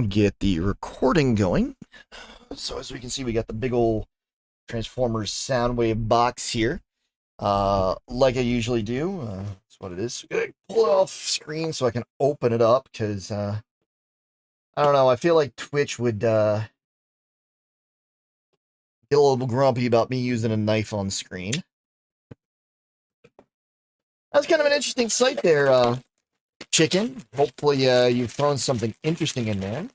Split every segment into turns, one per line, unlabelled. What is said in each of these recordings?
get the recording going. So as we can see, we got the big old Transformers Soundwave box here. Like I usually do, that's what it is. Pull it off screen so I can open it up because I don't know. I feel like Twitch would get a little grumpy about me using a knife on screen. That's kind of an interesting site there, Chicken. Hopefully, you've thrown something interesting in there.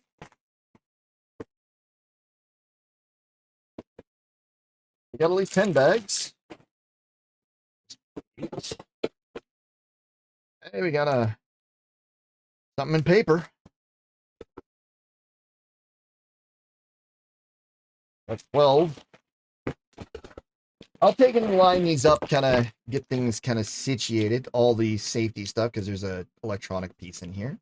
We got at least 10 bags. Hey, we got something in paper. That's 12. I'll take and line these up, kind of get things kind of situated, all the safety stuff, because there's a electronic piece in here.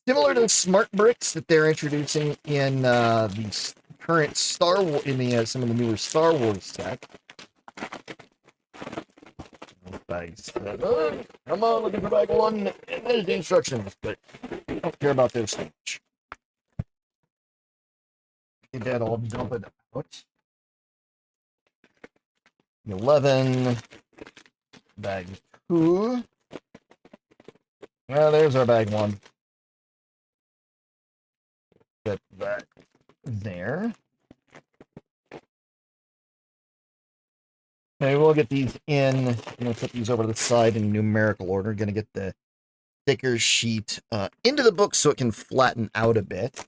Similar to the smart bricks that they're introducing in the current Star Wars, in the some of the newer Star Wars tech. Bags. Come on, looking for bag one, and there's the instructions, but I don't care about those so much. Get that all dump it out. 11. Bag 2. Well, there's our bag 1. Get that there. Okay, we'll get these in. I'm going to put these over to the side in numerical order. Going to get the sticker sheet into the book so it can flatten out a bit.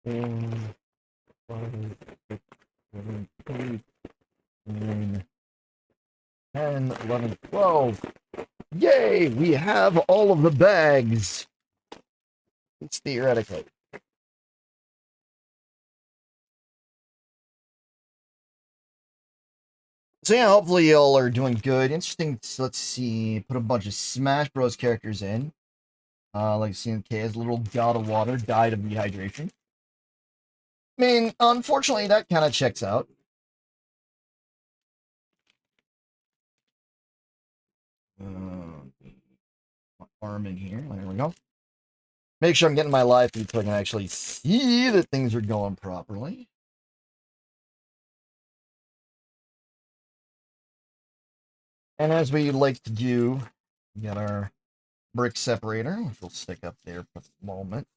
Five, 6, 7, 8, 9, 10, 11, 12. Yay! We have all of the bags. It's theoretically. So yeah, hopefully y'all are doing good. Interesting. So let's see. Put a bunch of Smash Bros. Characters in. Like CNK has a little god of water, died of dehydration. I mean, unfortunately, that kind of checks out. Arm in here. There we go. Make sure I'm getting my live feed so I can actually see that things are going properly. And as we like to do, we got our brick separator, which we'll stick up there for the moment.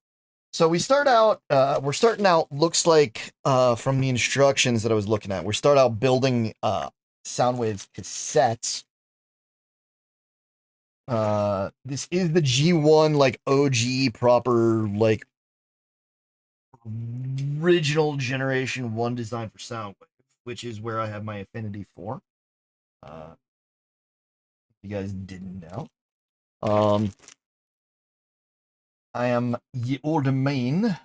So we start out, we're starting out, looks like, from the instructions that I was looking at, we start out building Soundwave's cassettes. This is the G1, like, OG proper, like, original generation 1 design for Soundwave, which is where I have my affinity for. If you guys didn't know. I am ye old main.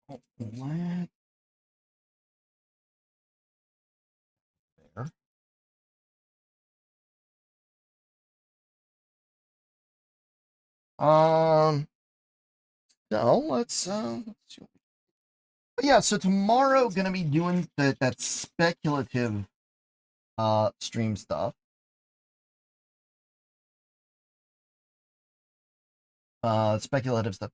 Oh, what? There. No, let's see. But yeah, so tomorrow gonna be doing that speculative stream stuff. Speculative stuff.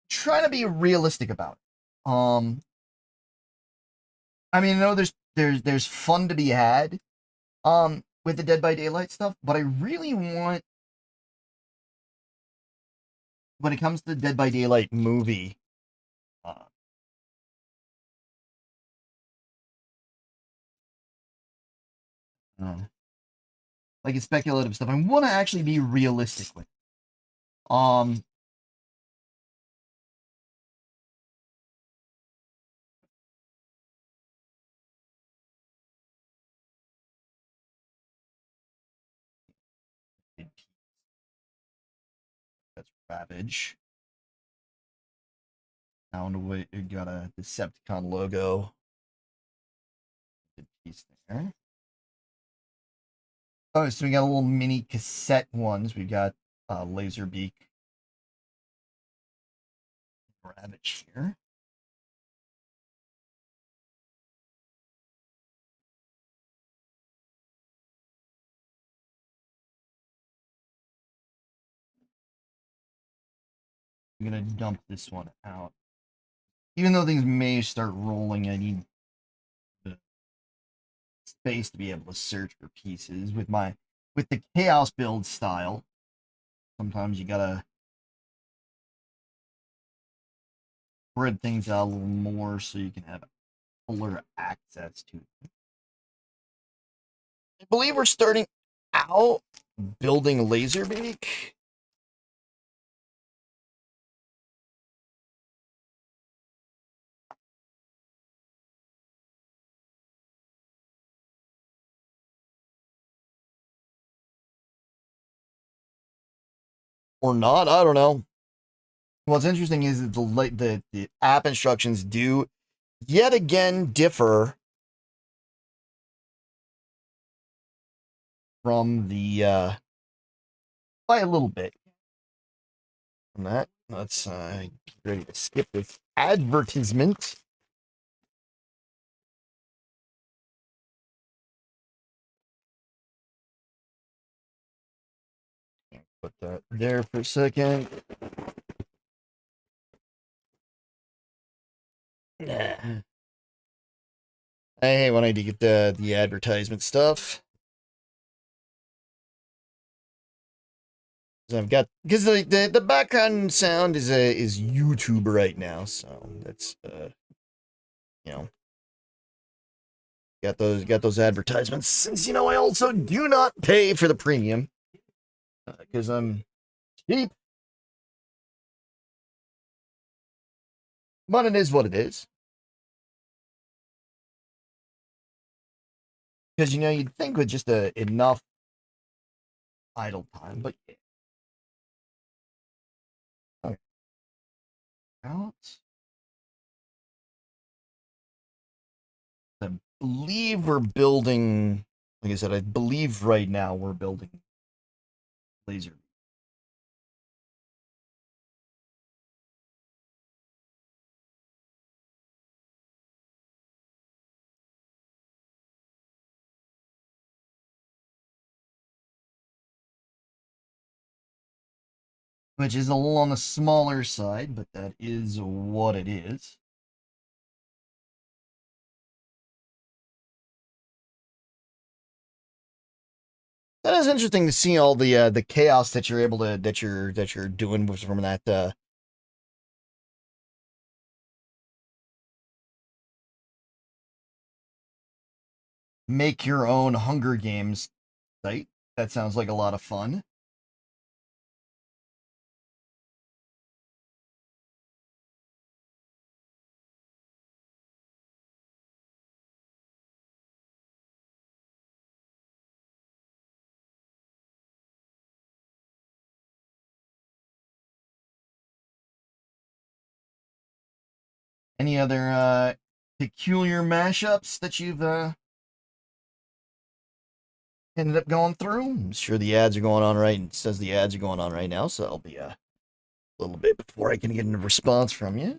Trying to be realistic about it. I mean, I know there's fun to be had with the Dead by Daylight stuff, but I really want, when it comes to the Dead by Daylight movie, uh, like it's speculative stuff. I want to actually be realistic with it. That's Ravage. Soundwave, you got a Decepticon logo. Good piece there. Oh, so we got a little mini cassette ones. We got Lazerbeak, Ravage here. I'm gonna dump this one out. Even though things may start rolling, I need the space to be able to search for pieces with the chaos build style. Sometimes you gotta spread things out a little more so you can have fuller access to them. I believe we're starting out building Lazerbeak. Or not, I don't know. What's interesting is that the app instructions do yet again differ from the by a little bit. From that, let's get ready to skip this advertisement. Put that there for a second. I hate when I do get the advertisement stuff. I've got because the background sound is YouTube right now, so that's you know, got those advertisements. Since you know I also do not pay for the premium because I'm cheap, but it is what it is. Because you know you'd think with just enough idle time, but yeah. Okay. Balance. I believe we're building. Like I said, I believe right now we're building laser. Which is a little on the smaller side, but that is what it is. That is interesting to see all the chaos that you're able to that you're doing from that make your own Hunger Games site. That sounds like a lot of fun. Any other peculiar mashups that you've ended up going through? I'm sure the ads are going on right. It says the ads are going on right now, so I'll be a little bit before I can get a response from you.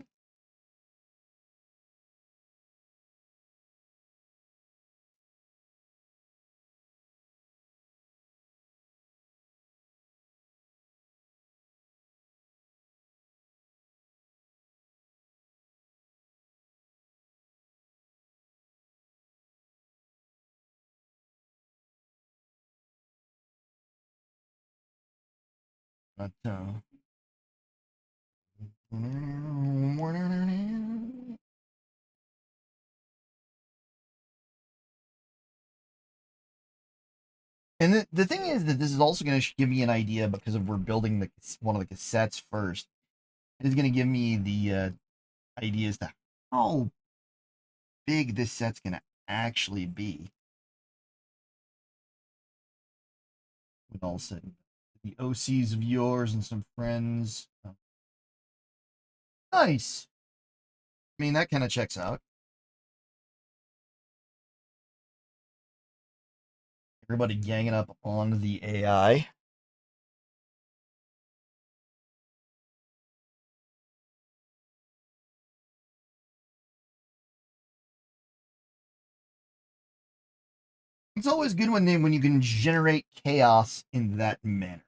But and the thing is that this is also going to give me an idea because of we're building one of the cassettes first. It is going to give me the idea as to how big this set's going to actually be. With all said, the OCs of yours and some friends. Oh. Nice. I mean, that kind of checks out. Everybody ganging up on the AI. It's always good when you can generate chaos in that manner.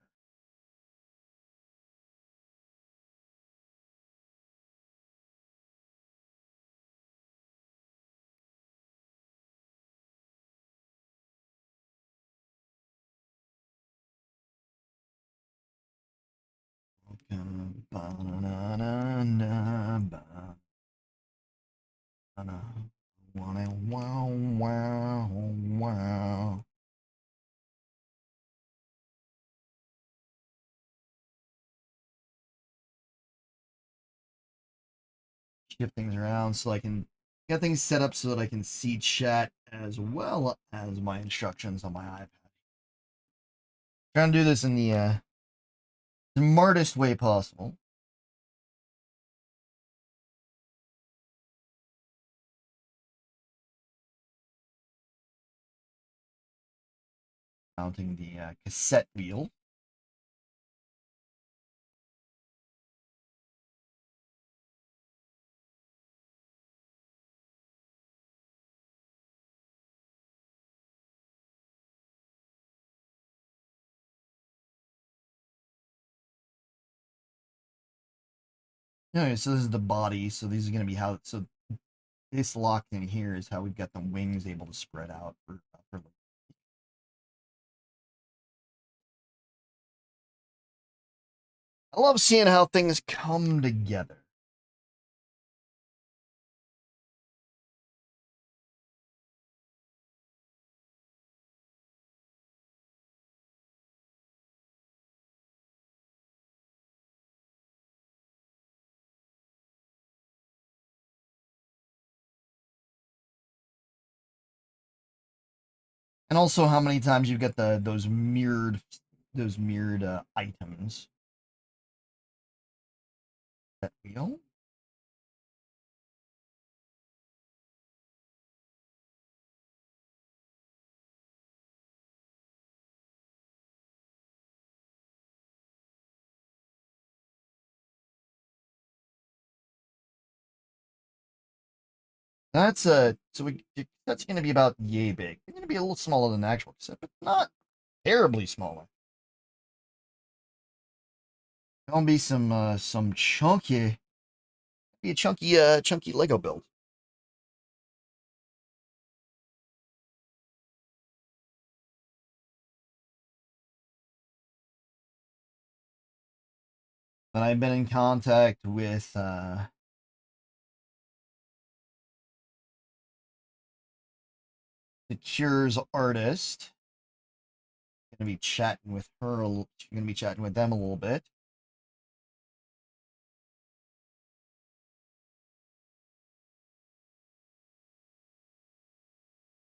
Wow, wow, wow. Shift things around so I can get things set up so that I can see chat as well as my instructions on my iPad. Trying to do this in the smartest way possible. Mounting the cassette wheel. Okay, so this is the body. So these are going to be how. So this locked in here is how we've got the wings able to spread out for I love seeing how things come together. And also how many times you've got those mirrored items. That wheel. That's going to be about yay big. It's going to be a little smaller than the actual cassette, but not terribly smaller. Gonna be some chunky, be a chunky Lego build. And I've been in contact with the Cure's artist. Gonna be chatting with her. Gonna be chatting with them a little bit.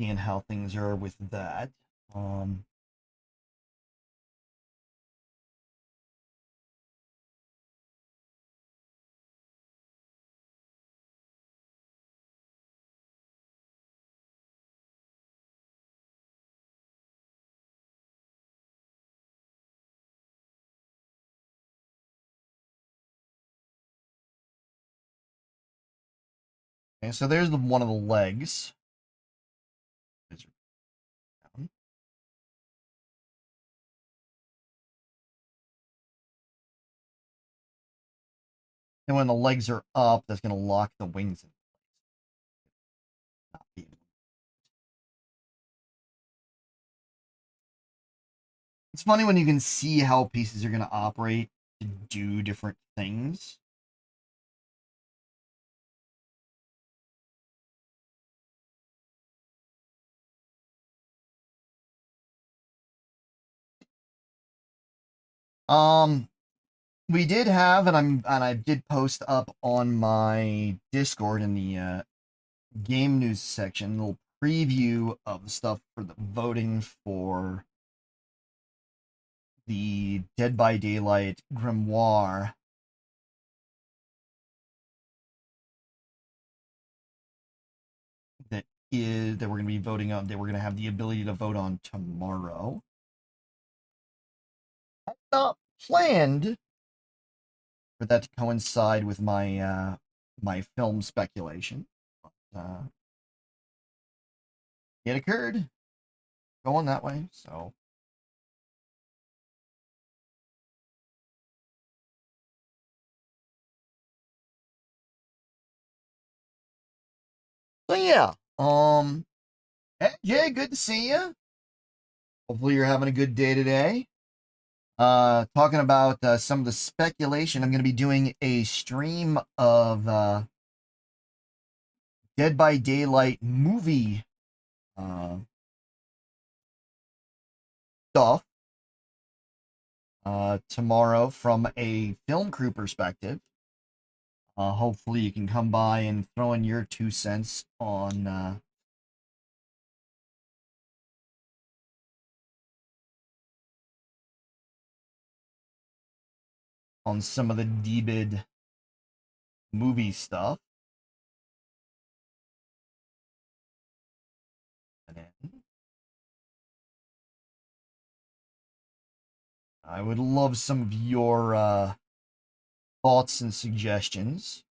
Seeing how things are with that. Um, okay, so there's one of the legs. And when the legs are up, that's going to lock the wings in place. It's funny when you can see how pieces are going to operate to do different things. Um, we did have, and I did post up on my Discord in the game news section, a little preview of the stuff for the voting for the Dead by Daylight Grimoire. is that we're going to be voting on, that we're going to have the ability to vote on tomorrow. Not planned for that to coincide with my my film speculation. It occurred going that way, so yeah. Hey, Jay, good to see you. Hopefully you're having a good day today. Talking about some of the speculation, I'm going to be doing a stream of Dead by Daylight movie stuff tomorrow from a film crew perspective. Hopefully you can come by and throw in your 2 cents on some of the DBID movie stuff. And then I would love some of your thoughts and suggestions.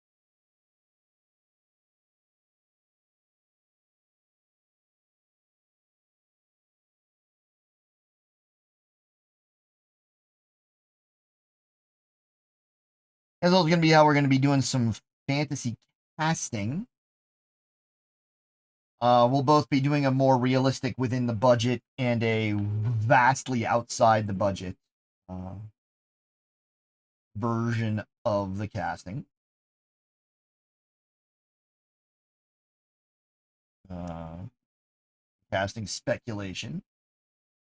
As well as going to be how we're going to be doing some fantasy casting. We'll both be doing a more realistic within the budget and a vastly outside the budget version of the casting. Casting speculation.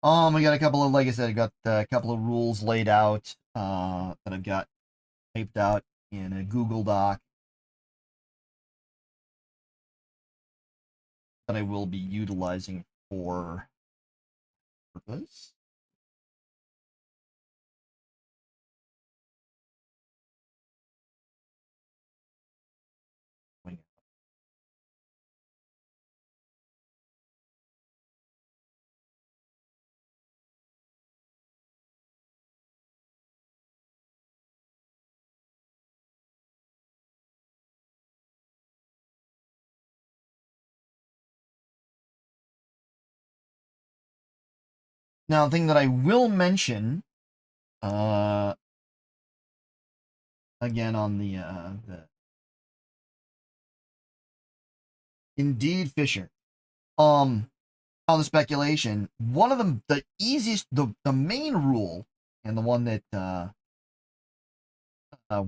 We got a couple of, like I said, I got a couple of rules laid out that I've got typed out in a Google Doc that I will be utilizing for purpose. Now, the thing that I will mention, again on the Indeed Fisher, on the speculation, one of them, the easiest, the main rule, and the one that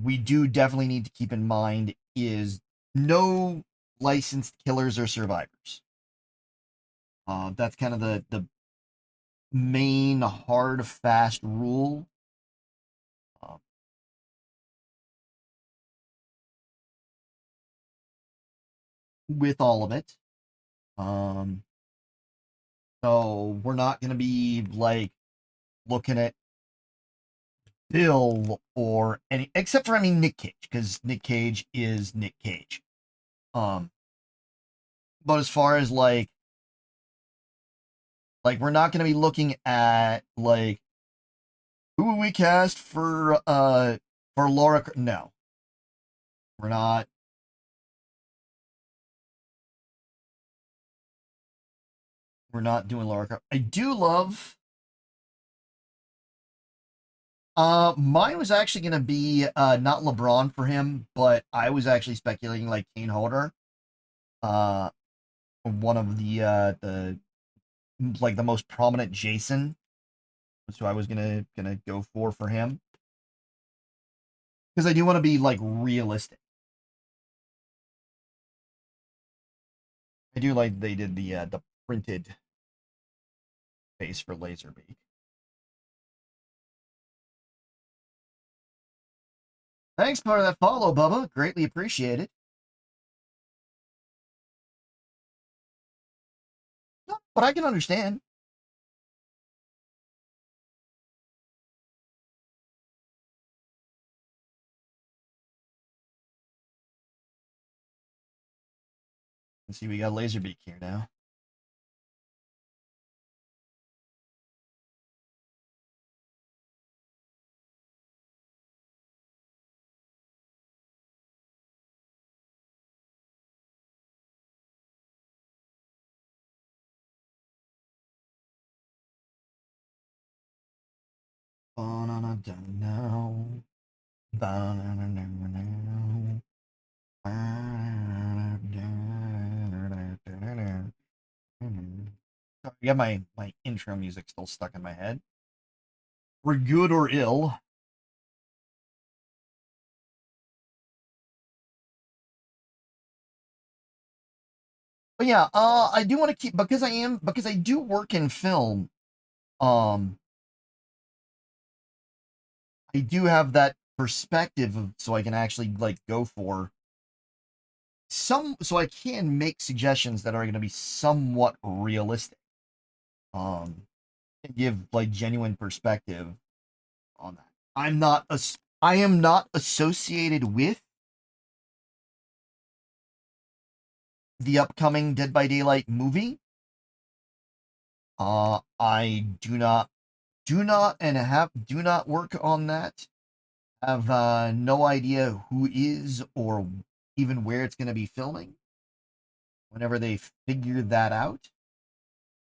we do definitely need to keep in mind is no licensed killers or survivors. That's kind of the main hard, fast rule. With all of it. So we're not going to be like looking at Bill or any, except for, I mean, Nick Cage, because Nick Cage is Nick Cage. But as far as like we're not going to be looking at like who would we cast for Laura. No, we're not. We're not doing Laura. I do love. Mine was actually gonna be not LeBron for him, but I was actually speculating like Kane Hodder. One of the like the most prominent Jason. That's who I was gonna go for him. Because I do want to be like realistic. I do like they did the printed face for Lazerbeak. Thanks for that follow, Bubba. Greatly appreciate it. No, but I can understand. Let's see, we got Lazerbeak here now. Yeah, my intro music still stuck in my head. For good or ill. But yeah, I do want to keep because I do work in film. Um, I do have that perspective of, so I can actually like go for so I can make suggestions that are going to be somewhat realistic. And give like genuine perspective on that. I am not associated with the upcoming Dead by Daylight movie. I do not work on that. Have no idea who is or even where it's going to be filming whenever they figure that out.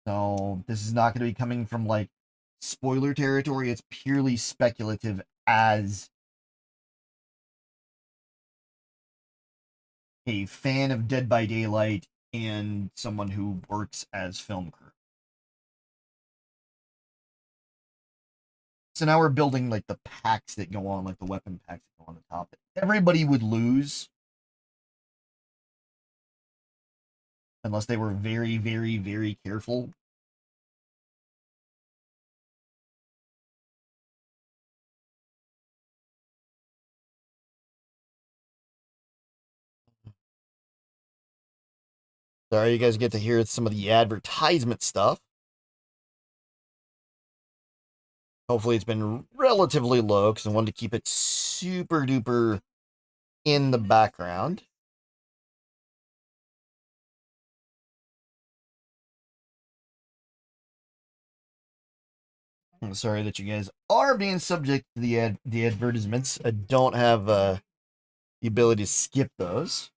So this is not going to be coming from like spoiler territory. It's purely speculative as a fan of Dead by Daylight and someone who works as film crew. So now we're building like the packs that go on, like the weapon packs that go on the top. Everybody would lose unless they were very, very, very careful. Sorry, you guys get to hear some of the advertisement stuff. Hopefully, it's been relatively low because I wanted to keep it super duper in the background. I'm sorry that you guys are being subject to the advertisements. I don't have the ability to skip those.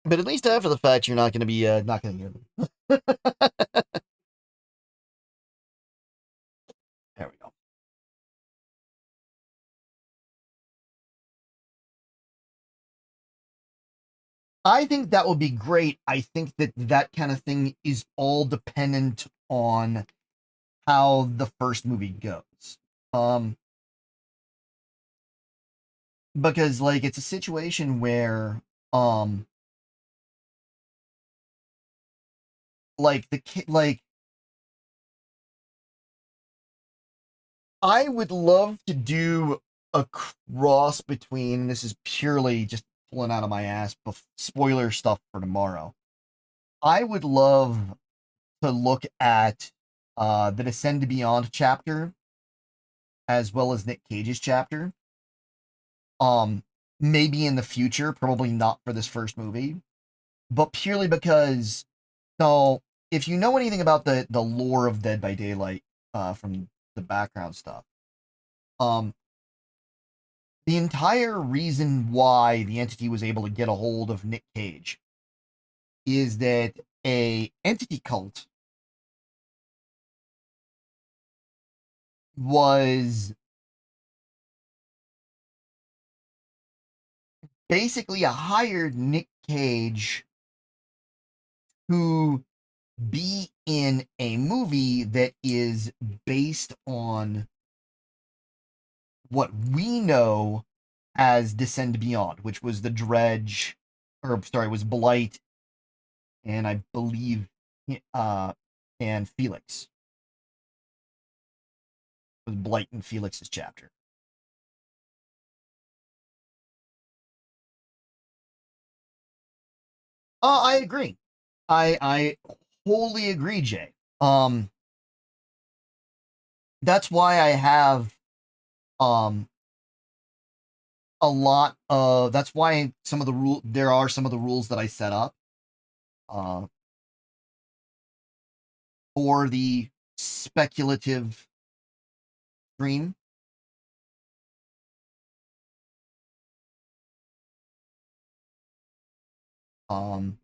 But at least after the fact, you're not going to be not going to hear them. There we go. I think that would be great. I think that that kind of thing is all dependent on how the first movie goes. Um, because like it's a situation where um like the kid like I would love to do a cross between, this is purely just pulling out of my ass, spoiler stuff for tomorrow. I would love to look at the Descend to Beyond chapter as well as Nick Cage's chapter. Um, maybe in the future, probably not for this first movie, but purely because, so if you know anything about the lore of Dead by Daylight from the background stuff, um, the entire reason why the entity was able to get a hold of Nick Cage is that a entity cult was basically hired Nick Cage to be in a movie that is based on what we know as Descend Beyond, which was the Dredge, or sorry, was Blight, and I believe, uh, and Felix. It was Blight and Felix's chapter. I agree. I wholly agree, Jay. That's why I have um a lot of that's why some of the there are some of the rules that I set up uh, for the speculative stream. Um,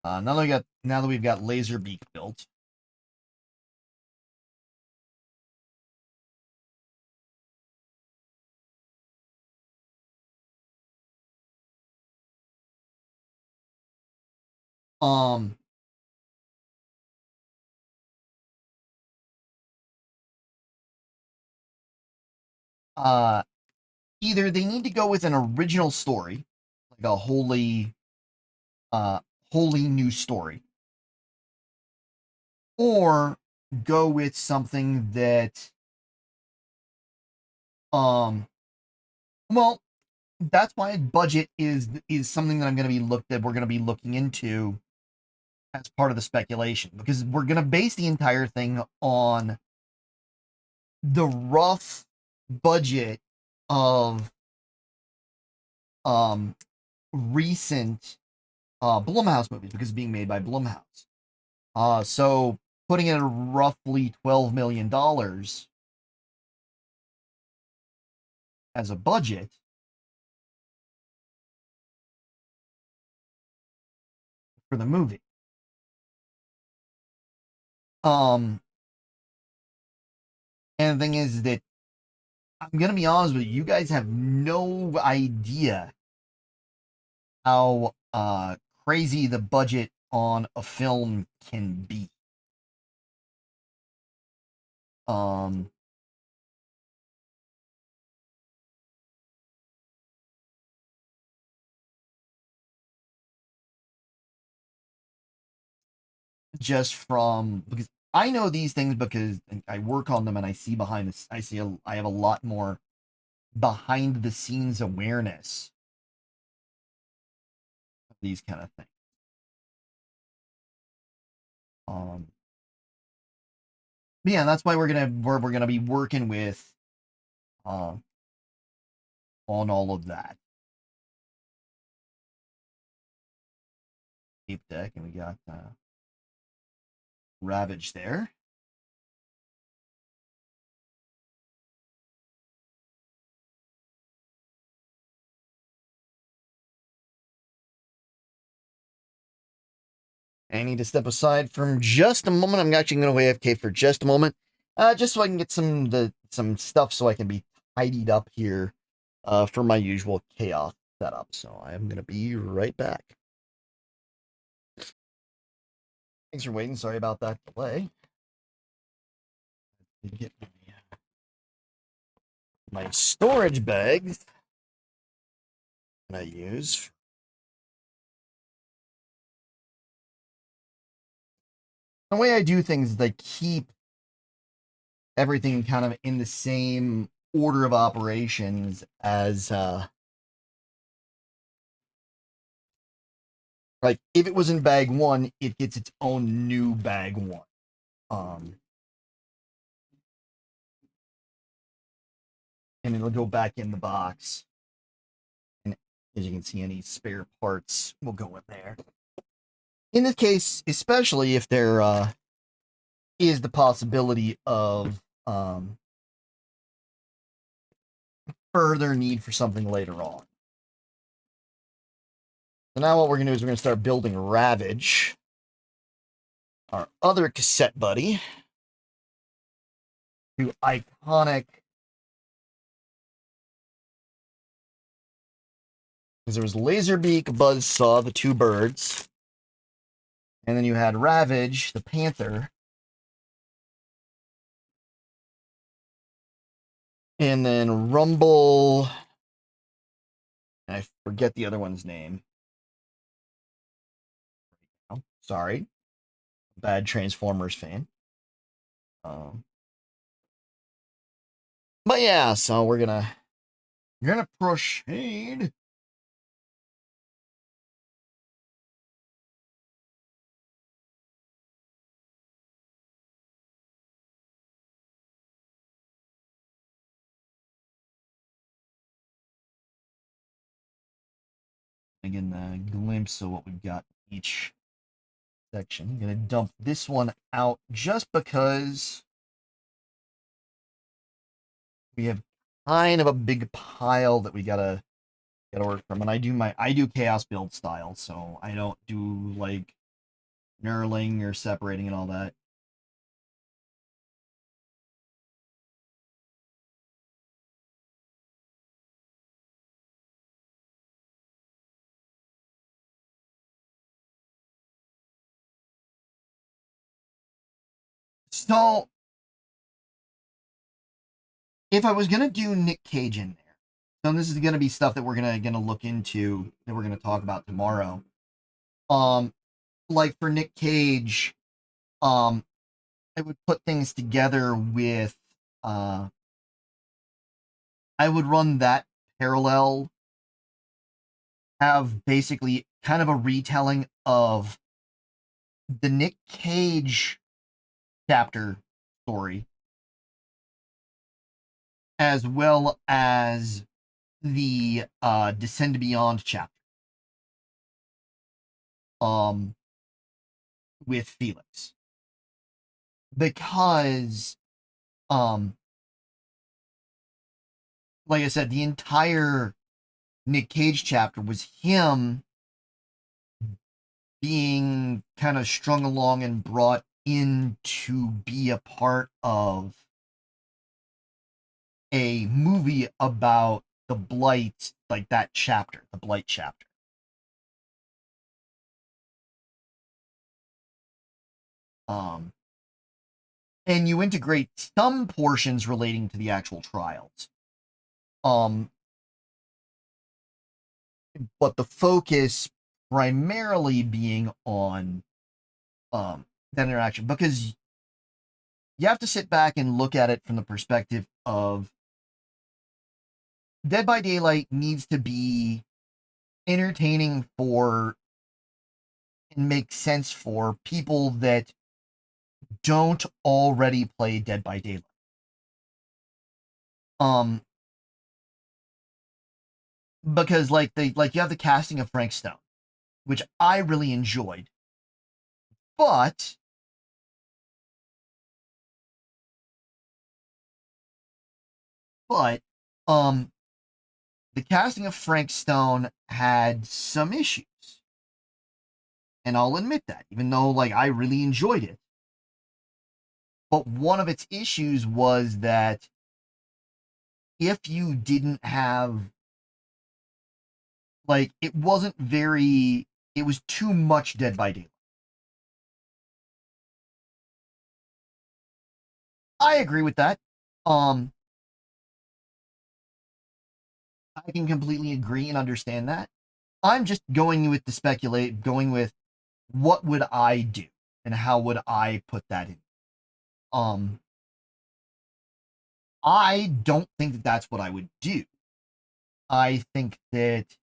now that we've got Lazerbeak built, um, uh, either they need to go with an original story, like a uh, wholly new story, or go with something that, um, well, that's why budget is something that I'm going to be looked at. We're going to be looking into as part of the speculation because we're going to base the entire thing on the rough budget of um recent Blumhouse movies because it's being made by Blumhouse. So putting in roughly $12 million as a budget for the movie. Um, and the thing is that I'm gonna be honest with you, you guys have no idea how crazy the budget on a film can be. Um, just from because I know these things because I work on them and I see behind this. I have a lot more behind the scenes awareness of these kind of things. Um, but yeah, that's why we're gonna be working with uh, on all of that. Tape deck, and we got Ravage there. I need to step aside from just a moment. I'm actually going to AFK for just a moment, just so I can get some stuff so I can be tidied up here for my usual chaos setup. So I am going to be right back. Thanks for waiting. Sorry about that delay. Get my storage bags that I use. The way I do things is I keep everything kind of in the same order of operations as like if it was in bag one, it gets its own new bag one. Um, and it'll go back in the box. And as you can see, any spare parts will go in there. In this case, especially if there is the possibility of further need for something later on. So now what we're going to do is we're going to start building Ravage, our other cassette buddy, to iconic. Because there was Lazerbeak, Buzzsaw, the two birds, and then you had Ravage, the panther, and then Rumble. I forget the other one's name. Oh, sorry, bad Transformers fan. Um, but yeah, so we're gonna proceed. Again, a glimpse of what we've got in each section. I'm gonna dump this one out just because we have kind of a big pile that we gotta work from. And I do chaos build style, so I don't do like knurling or separating and all that. So if I was gonna do Nick Cage in there, so this is gonna be stuff that we're gonna look into, that we're gonna talk about tomorrow. Like for Nick Cage, I would put things together with I would run that parallel, have basically kind of a retelling of the Nick Cage chapter story, as well as the Descend Beyond chapter. With Felix. Because like I said, the entire Nick Cage chapter was him being kind of strung along and brought in to be a part of a movie about the Blight, like that chapter, the Blight chapter. And you integrate some portions relating to the actual trials. But the focus primarily being on that interaction, because you have to sit back and look at it from the perspective of Dead by Daylight needs to be entertaining for and make sense for people that don't already play Dead by Daylight. Because like you have the casting of Frank Stone, which I really enjoyed, but the casting of Frank Stone had some issues, and I'll admit that, even though like I really enjoyed it. But one of its issues was that if you didn't have, like, it wasn't very, it was too much Dead by Daylight. I agree with that. I can completely agree and understand that. I'm just going with the speculate, going with what would I do and how would I put that in. Um, I don't think that that's what I would do. I think that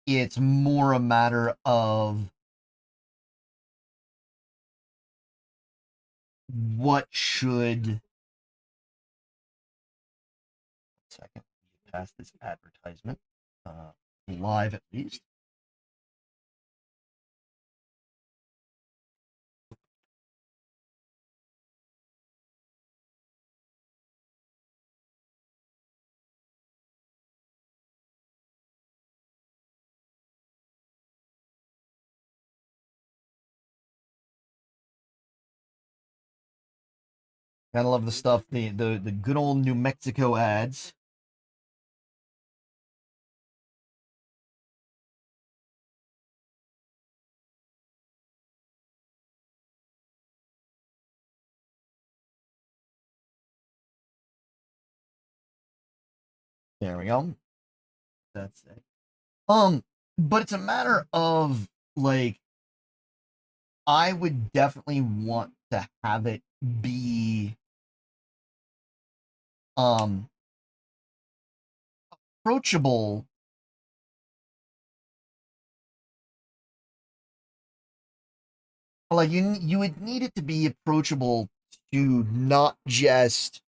it's more a matter of what should. Second, pass this advertisement live at least. Gotta love the stuff, the good old New Mexico ads. There we go. That's it. But it's a matter of like, I would definitely want to have it be um approachable. Like you would need it to be approachable to not just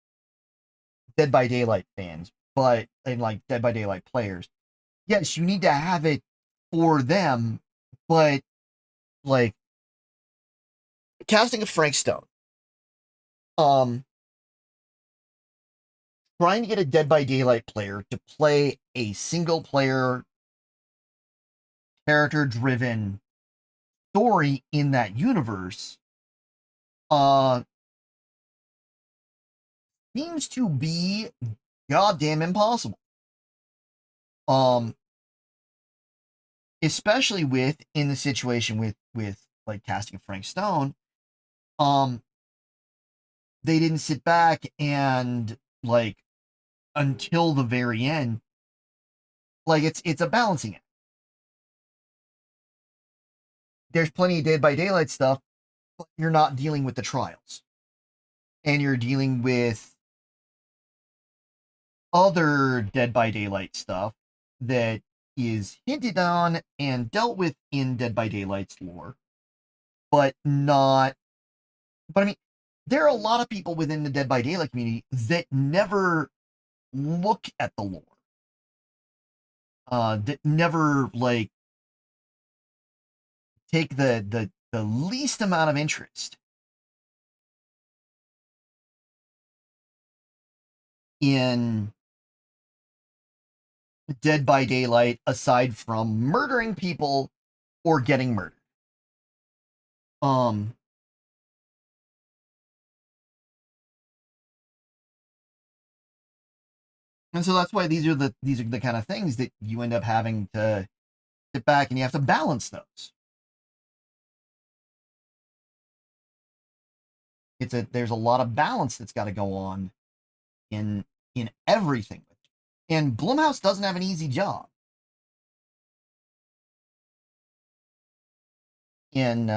Dead by Daylight fans, but and like Dead by Daylight players. Yes, you need to have it for them, but like casting of Frank Stone, um, trying to get a Dead by Daylight player to play a single player, character driven story in that universe, uh, seems to be goddamn impossible. Um, especially with in the situation with like casting Frank Stone, um, they didn't sit back and like until the very end. Like it's a balancing act. There's plenty of Dead by Daylight stuff, but you're not dealing with the trials, and you're dealing with other Dead by Daylight stuff that is hinted on and dealt with in Dead by Daylight's lore, but not. But I mean, there are a lot of people within the Dead by Daylight community that never look at the lore, that never like take the least amount of interest in Dead by Daylight aside from murdering people or getting murdered. Um, and so that's why these are the kind of things that you end up having to sit back and you have to balance those. There's a lot of balance that's got to go on in everything. And Blumhouse doesn't have an easy job in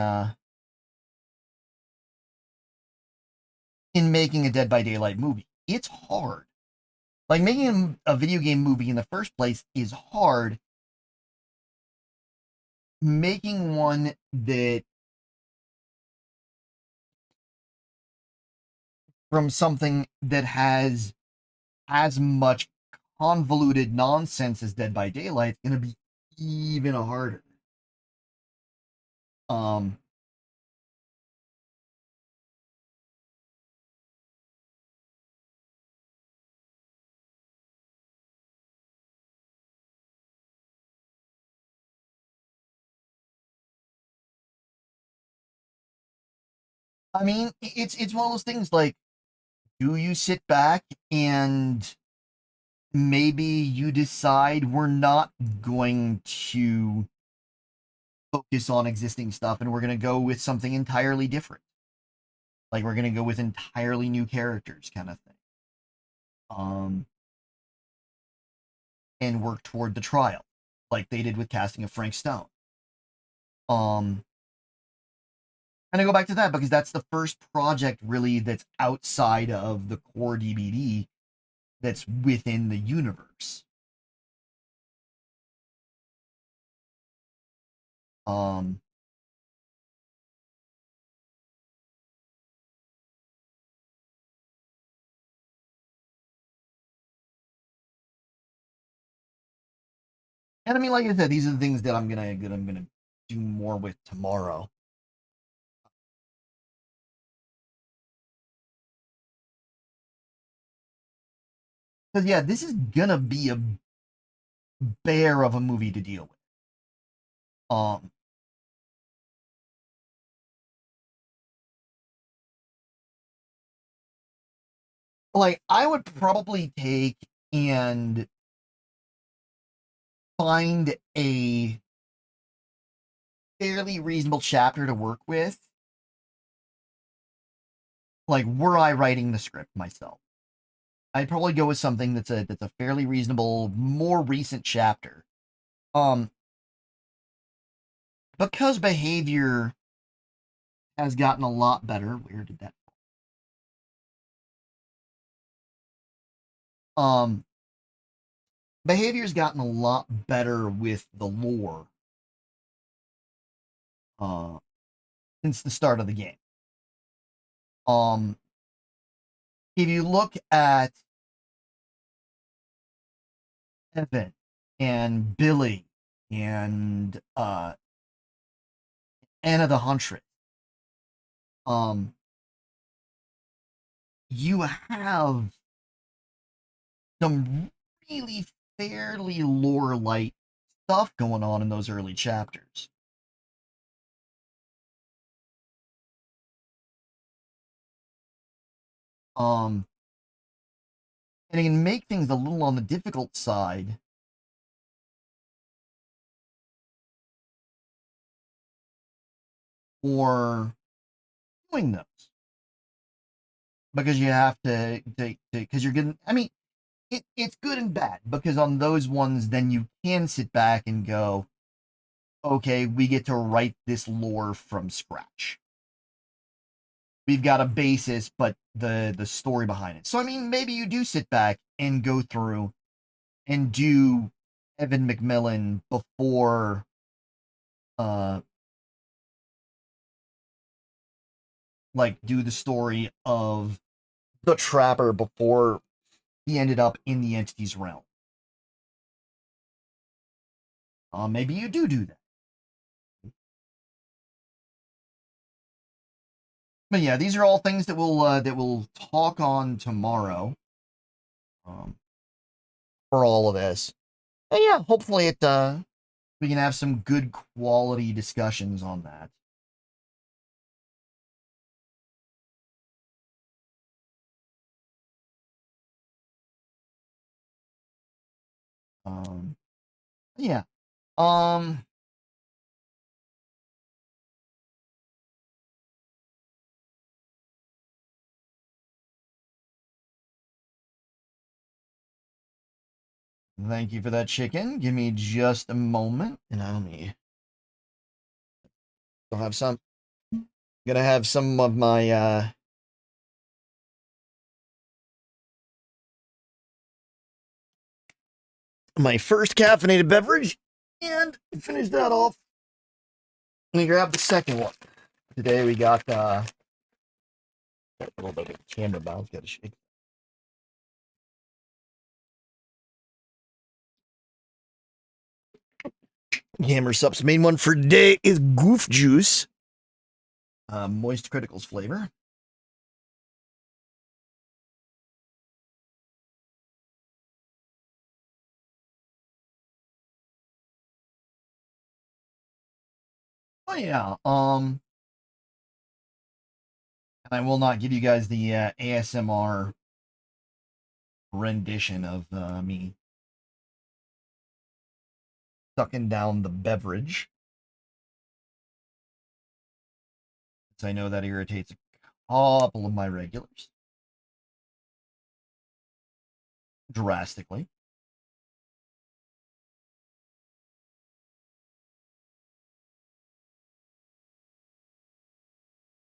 in making a Dead by Daylight movie. It's hard. Like making a video game movie in the first place is hard. Making one that from something that has as much convoluted nonsense as Dead by Daylight is going to be even harder. Um, I mean, it's one of those things like, do you sit back and maybe you decide we're not going to focus on existing stuff and we're going to go with something entirely different? Like we're going to go with entirely new characters kind of thing. And work toward the trial like they did with casting of Frank Stone. And I go back to that because that's the first project really that's outside of the core DBD that's within the universe. Um, and I mean, like I said, these are the things that I'm gonna do more with tomorrow. Because yeah, this is gonna be a bear of a movie to deal with. Um, like I would probably take and find a fairly reasonable chapter to work with. Like, were I writing the script myself, I'd probably go with something that's a fairly reasonable, more recent chapter. Um, because behavior has gotten a lot better. Where did that? Um, behavior's gotten a lot better with the lore. Uh, since the start of the game. Um, if you look at Evan and Billy and Anna the Huntress. You have some really fairly lore light stuff going on in those early chapters. And it can make things a little on the difficult side for doing those. Because you have to because you're getting, I mean, it's good and bad, because on those ones, then you can sit back and go, okay, we get to write this lore from scratch. We've got a basis, but the story behind it. So I mean, maybe you do sit back and go through and do Evan McMillan before like do the story of the Trapper before he ended up in the Entity's realm. Maybe you do that. But yeah, these are all things that we'll talk on tomorrow. For all of this. And yeah, hopefully we can have some good quality discussions on that. Yeah. Thank you for that, chicken. Give me just a moment, and I'll have some. Gonna have some of my my first caffeinated beverage, and finish that off. Let me grab the second one. Today we got a little bit of camera bounce. Got to shake. Hammer Sup's main one for today is Goof Juice, Moist Criticals flavor. Oh yeah. I will not give you guys the ASMR rendition of me sucking down the beverage. I know that irritates a couple of my regulars drastically.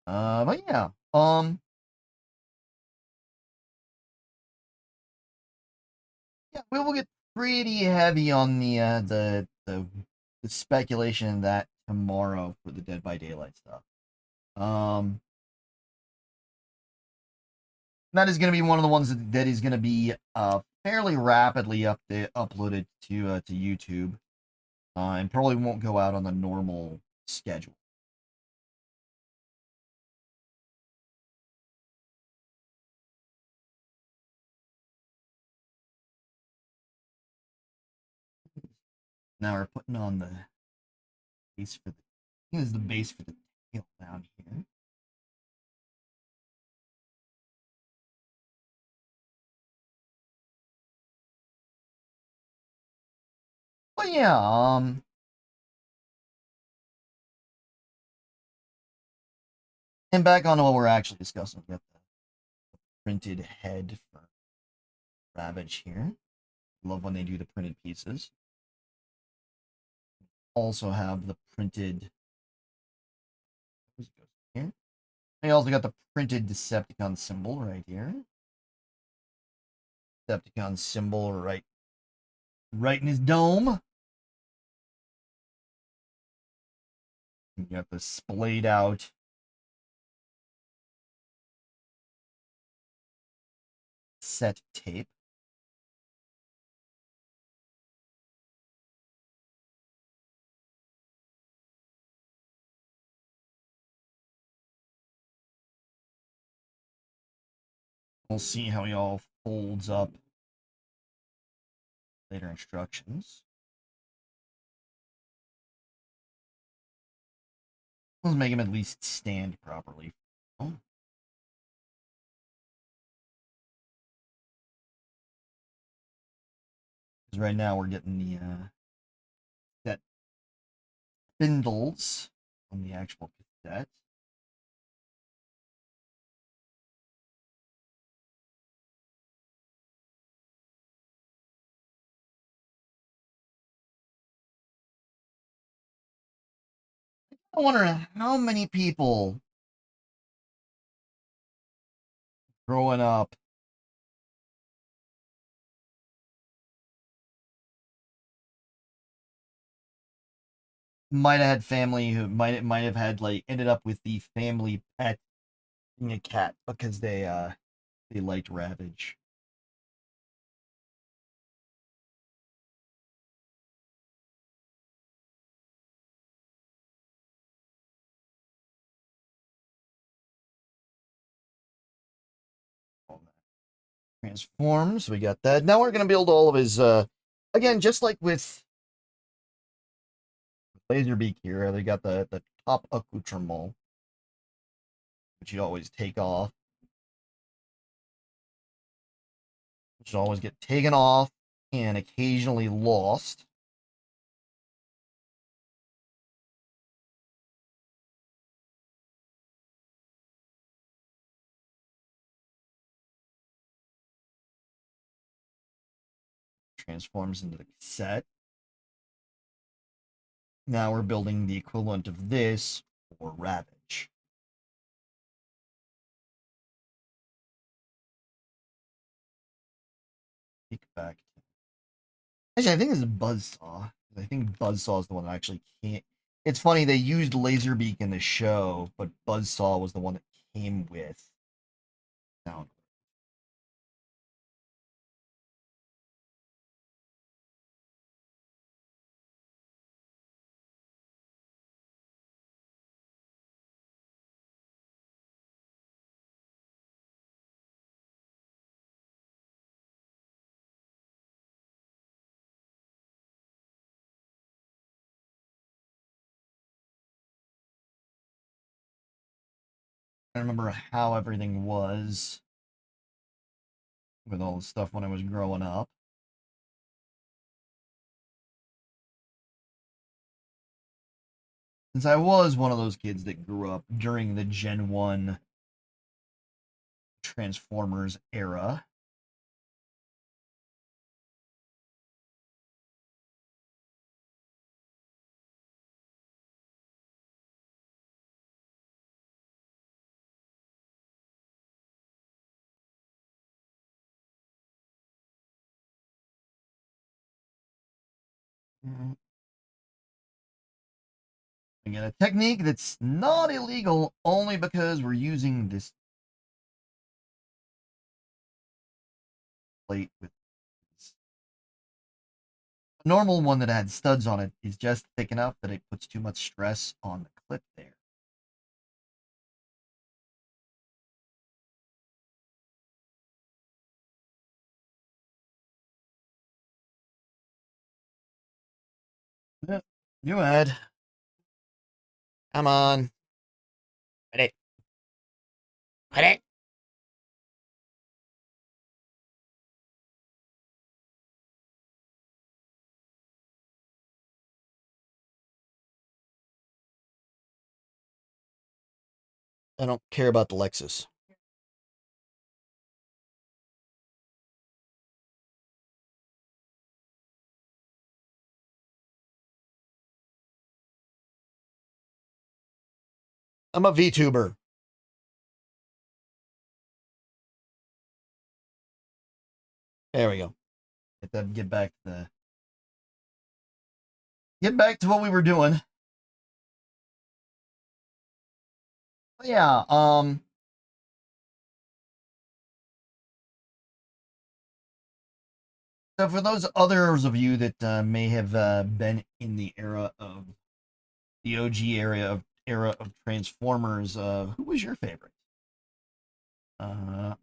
But yeah, yeah, we will get pretty heavy on the speculation in that tomorrow for the Dead by Daylight stuff. That is going to be one of the ones that is going to be fairly rapidly uploaded to YouTube, and probably won't go out on the normal schedule. Now we're putting on the base for the. I think this is the base for the tail down here. But yeah, and back on to what we're actually discussing. We got the printed head for Ravage here. Love when they do the printed pieces. Also have the printed. Here. We also got the printed Decepticon symbol right here. Decepticon symbol right in his dome. You got the splayed out set tape. We'll see how he all folds up. Later instructions. Let's make him at least stand properly. Oh. Because right now we're getting the that spindles on the actual cassette. I wonder how many people growing up might have had family who might have had like ended up with the family pet being a cat because they liked Ravage. Transforms, we got that. Now we're gonna build all of his again, just like with Lazerbeak here, they got the top accoutrement, which you always take off. Which always get taken off and occasionally lost. Transforms into the cassette. Now we're building the equivalent of this for Ravage. Kick back. Actually, I think this is Buzzsaw. I think Buzzsaw is the one that actually can't. It's funny, they used Laserbeak in the show, but Buzzsaw was the one that came with Soundwave. I remember how everything was with all the stuff when I was growing up. Since I was one of those kids that grew up during the Gen 1 Transformers era. Again, a technique that's not illegal only because we're using this plate with this. A normal one that had studs on it is just thick enough that it puts too much stress on the clip there. Yeah, you had. Come on. Ready. Ready. I don't care about the Lexus. I'm a VTuber. There we go. Get back to the get back to what we were doing. Yeah, so for those others of you that may have been in the era of the OG era of Transformers, who was your favorite? Uh,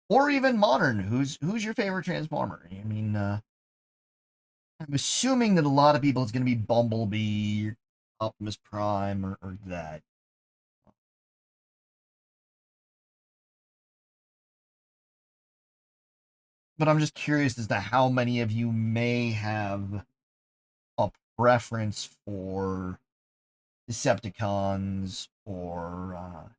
or even modern. Who's your favorite Transformer? I mean, I'm assuming that a lot of people it's going to be Bumblebee, Optimus Prime, or that. But I'm just curious as to how many of you may have a preference for Decepticons or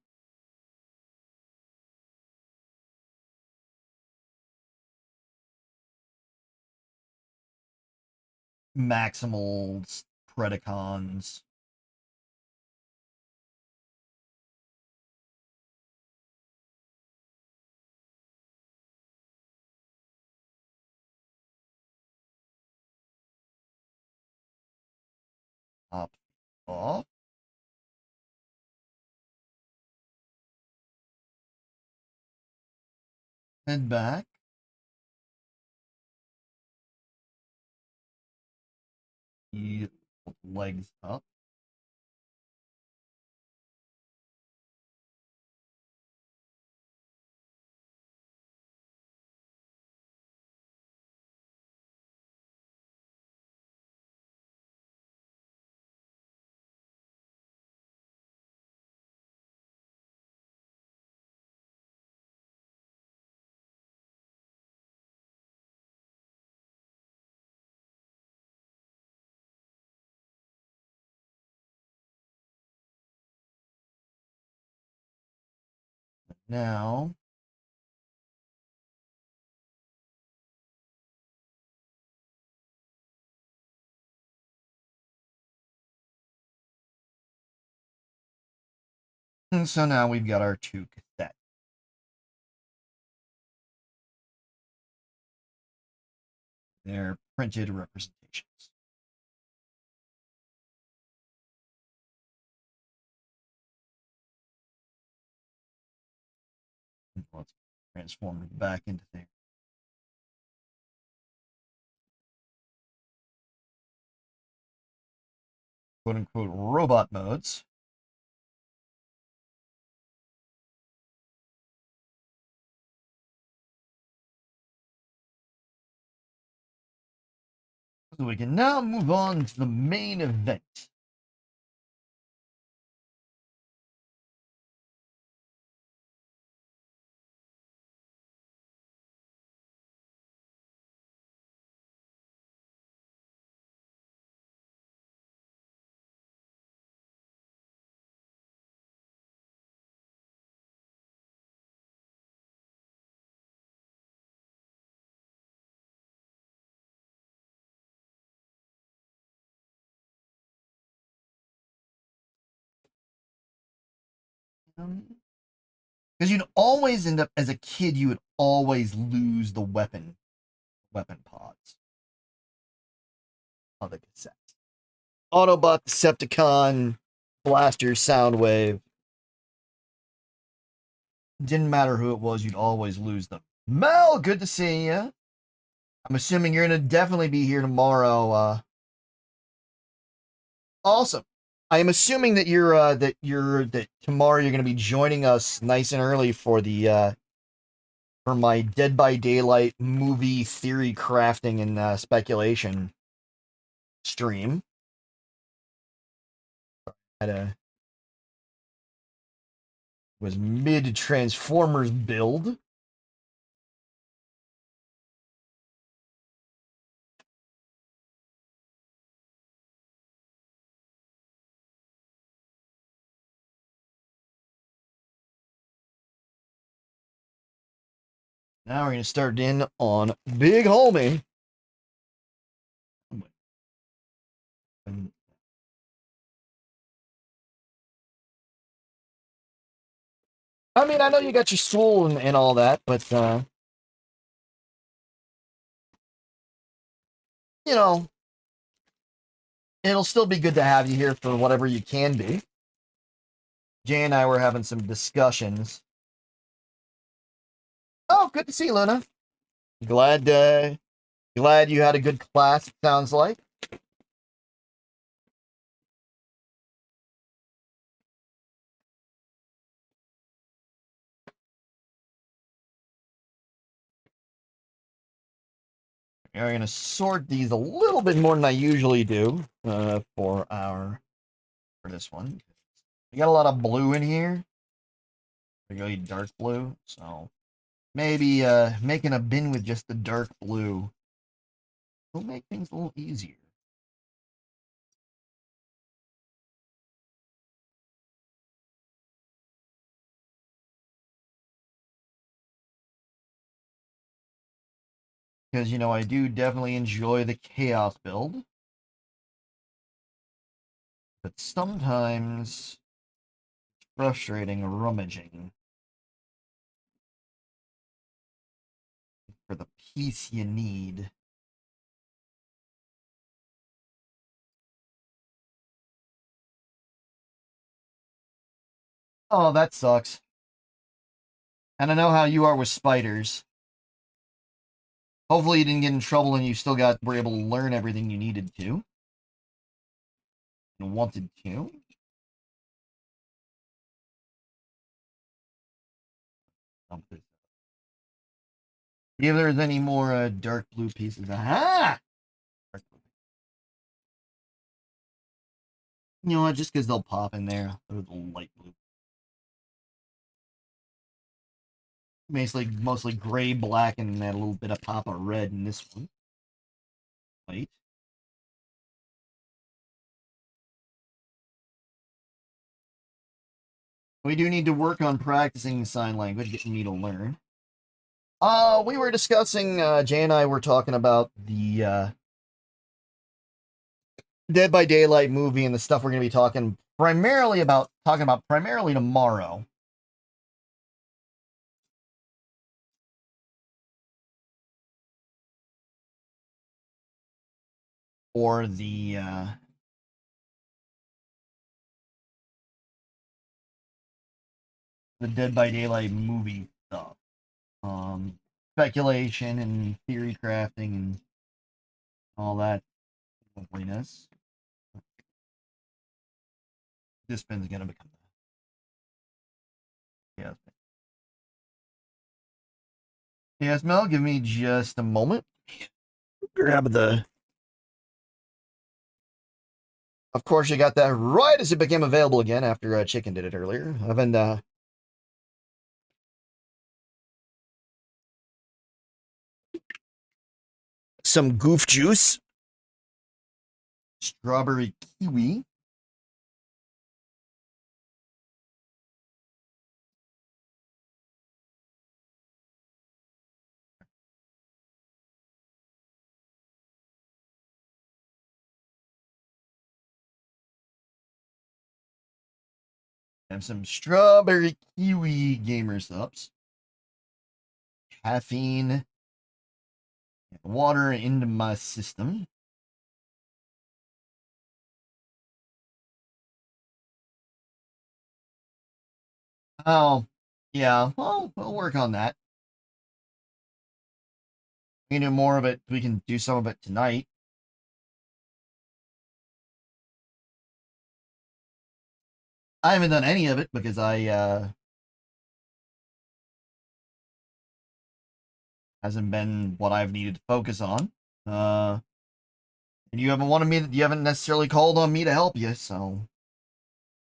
Maximals, Predacons. Up, off, head back. Legs up. Now, and so now we've got our two cassettes. They're printed representations. Let's transform it back into the quote unquote robot modes. So we can now move on to the main event. Because you'd always end up, as a kid, you would always lose the weapon pods on the cassette. Autobot, Decepticon, Blaster, Soundwave. Didn't matter who it was, you'd always lose them. Mel, good to see you. I'm assuming you're gonna definitely be here tomorrow. Awesome. I am assuming that that tomorrow you're gonna be joining us nice and early for the for my Dead by Daylight movie theory crafting and speculation stream. Had a was mid Transformers build. Now we're gonna start in on Big Homie. I mean, I know you got your school and all that, but you know, it'll still be good to have you here for whatever you can be. Jay and I were having some discussions. Oh, good to see you, Luna. Glad glad you had a good class, it sounds like. We're going to sort these a little bit more than I usually do for this one. We got a lot of blue in here. Really dark blue, so maybe making a bin with just the dark blue will make things a little easier. Because, you know, I do definitely enjoy the chaos build. But sometimes it's frustrating rummaging for the piece you need. Oh, that sucks. And I know how you are with spiders. Hopefully you didn't get in trouble and you still were able to learn everything you needed to. And wanted to. See if there's any more dark blue pieces. Aha! You know what? Just because they'll pop in there. They're the light blue. Mostly gray, black, and a little bit of pop of red in this one. White. We do need to work on practicing sign language, getting me to learn. We were discussing, Jay and I were talking about the Dead by Daylight movie and the stuff we're going to be talking about primarily tomorrow. Or the Dead by Daylight movie stuff. Speculation and theory crafting and all that loveliness. This pin's gonna become yes. Yes, Mel, give me just a moment. Grab the. Of course, you got that right as it became available again after Chicken did it earlier. I've been some goof juice, strawberry kiwi. And some strawberry kiwi gamer subs. Caffeine. Water into my system. Oh, yeah. Well, we'll work on that. We can do more of it. We can do some of it tonight. I haven't done any of it because I hasn't been what I've needed to focus on. And you haven't necessarily called on me to help you, so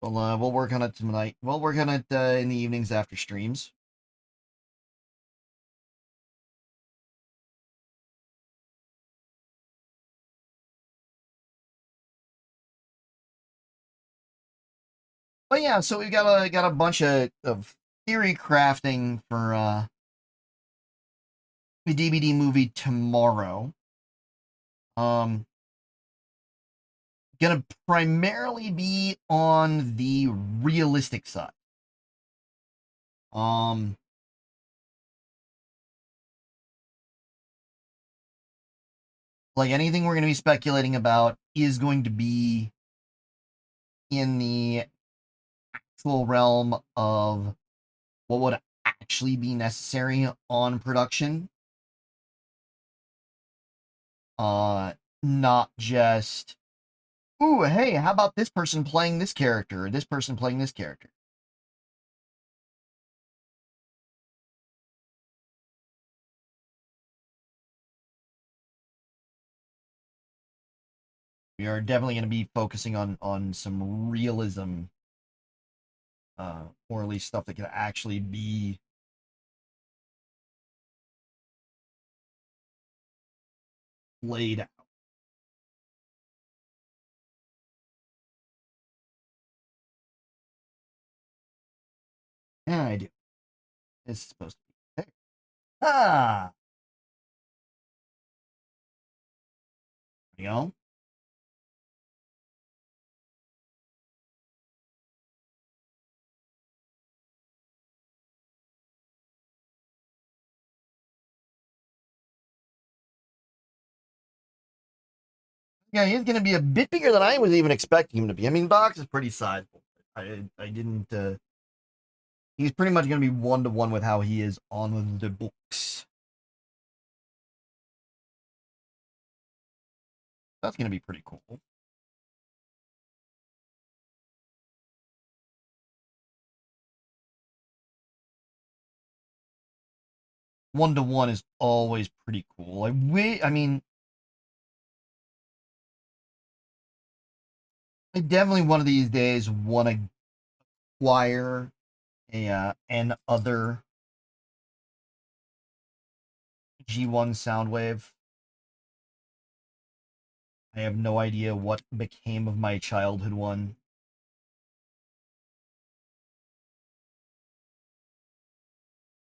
we'll work on it tonight. We'll work on it in the evenings after streams. But yeah, so we've got a bunch of theory crafting for the DVD movie tomorrow. Gonna primarily be on the realistic side. Like anything we're gonna be speculating about is going to be in the actual realm of what would actually be necessary on production. Not just, ooh, hey, how about this person playing this character or this person playing this character? We are definitely going to be focusing on some realism, or at least stuff that can actually be laid out. Yeah, I do. It's supposed to be there. Ah, you know. Yeah, he's going to be a bit bigger than I was even expecting him to be. I mean, box is pretty sizable. I didn't. He's pretty much going to be 1-to-1 with how he is on the books. That's going to be pretty cool. 1-to-1 is always pretty cool. I mean, I definitely one of these days want to acquire an other G1 Soundwave. I have no idea what became of my childhood one.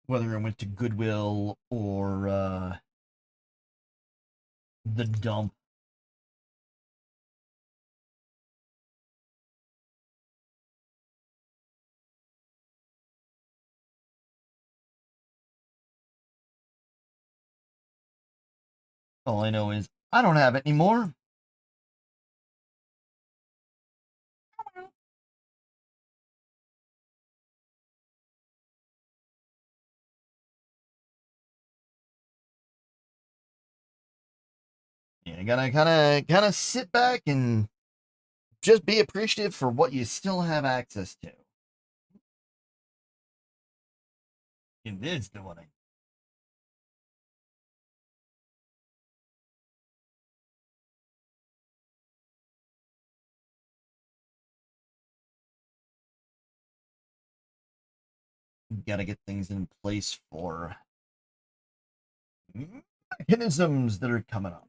Whether it went to Goodwill or the dump. All I know is I don't have it anymore. Yeah, you gotta kind of sit back and just be appreciative for what you still have access to. It is the one. You gotta get things in place for mechanisms that are coming up.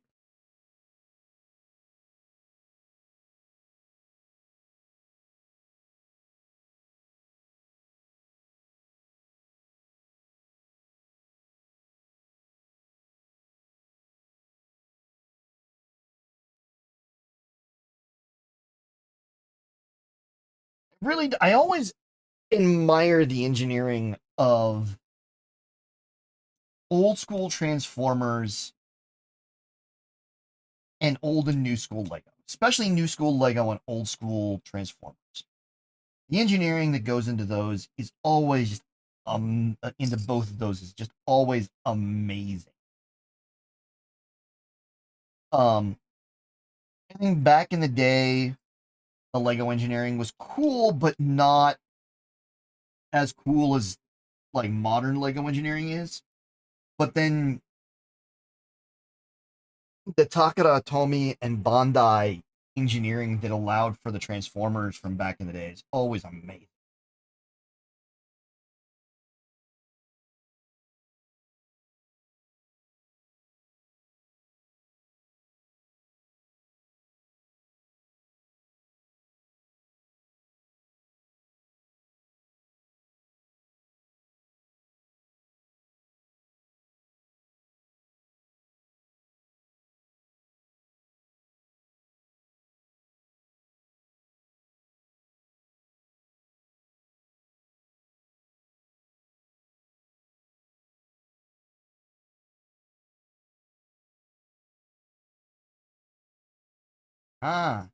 Really, I always admire the engineering of old school Transformers and old and new school Lego, especially new school Lego and old school Transformers. The engineering that goes into those is always into both of those is just always amazing. Um, I think back in the day, the Lego engineering was cool, but not as cool as like modern Lego engineering is. But then the Takara Tomy and Bandai engineering that allowed for the Transformers from back in the day is always amazing. Ah,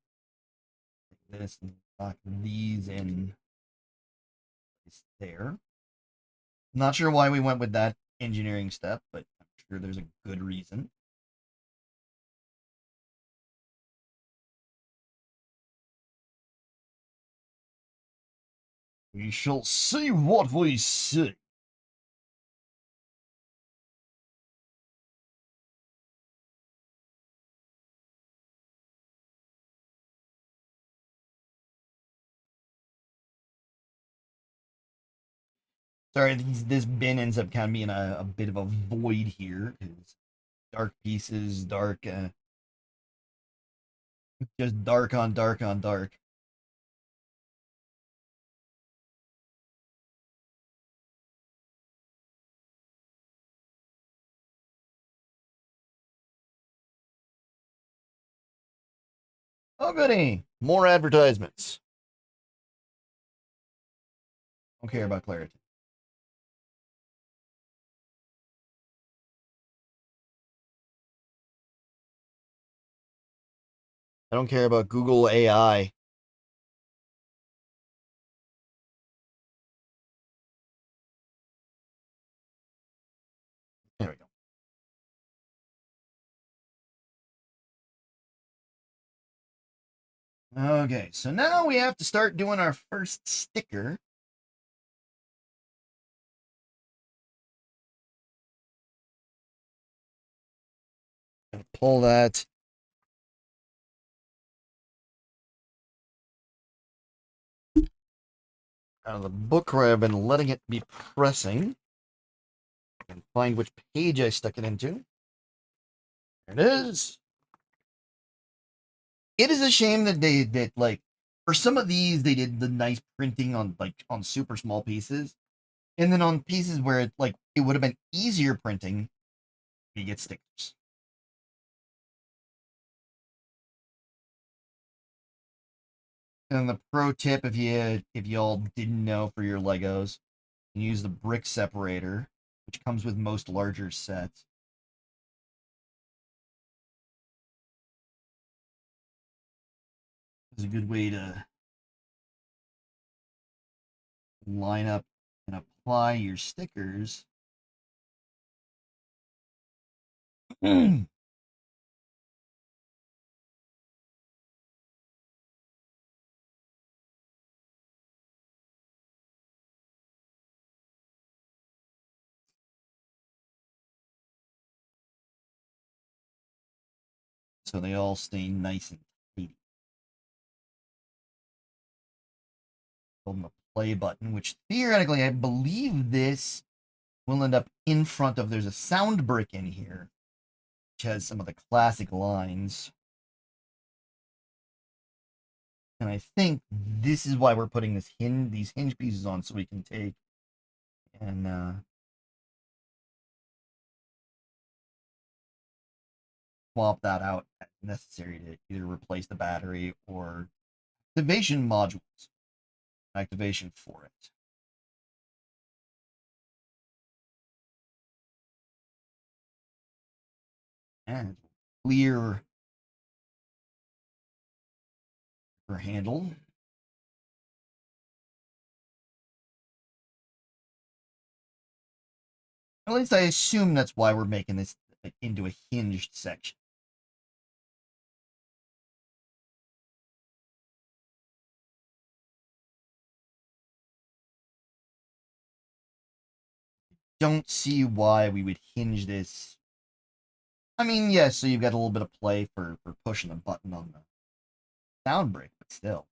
this lock these in there. Not sure why we went with that engineering step, but I'm sure there's a good reason. We shall see what we see. Sorry, this bin ends up kind of being a bit of a void here. Because dark pieces, dark, just dark on dark on dark. Oh, goody. More advertisements. Don't care about clarity. I don't care about Google AI. There we go. Okay, so now we have to start doing our first sticker. Pull that out of the book where I've been letting it be pressing. And find which page I stuck it into. There it is. It is a shame that they did like for some of these they did the nice printing on like on super small pieces. And then on pieces where it would have been easier printing, you get stickers. And the pro tip if y'all didn't know for your Legos, you use the brick separator, which comes with most larger sets. It's a good way to line up and apply your stickers. So they all stay nice and tidy. Hold the play button, which theoretically I believe this will end up in front of. There's a sound brick in here, which has some of the classic lines. And I think this is why we're putting these hinge pieces on, so we can take and swap that out as necessary to either replace the battery or activation modules. Activation for it. And clear her handle. At least I assume that's why we're making this into a hinged section. Don't see why we would hinge this. I mean, yes, so you've got a little bit of play for pushing a button on the sound break, but still.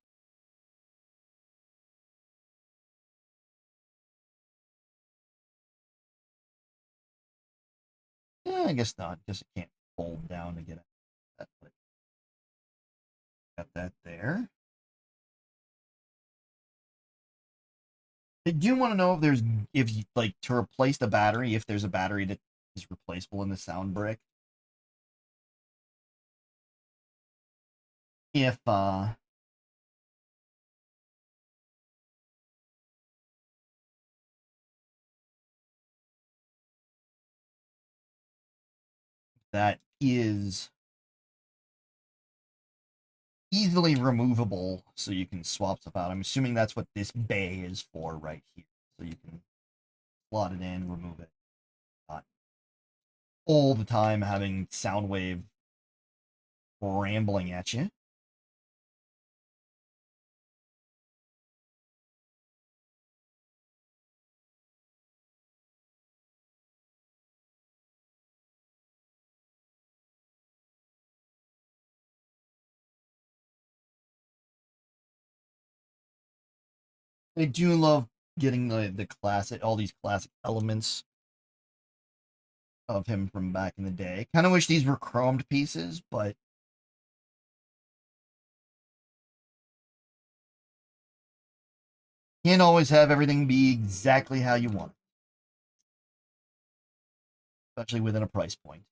Yeah, I guess not. Just it can't fold down to get that. Got that there. I do want to know if you like to replace the battery, if there's a battery that is replaceable in the sound brick. If that is easily removable so you can swap stuff out. I'm assuming that's what this bay is for right here. So you can slot it in, remove it. Not all the time having Soundwave rambling at you. I do love getting the classic, all these classic elements of him from back in the day. Kind of wish these were chromed pieces, but can't always have everything be exactly how you want it, especially within a price point.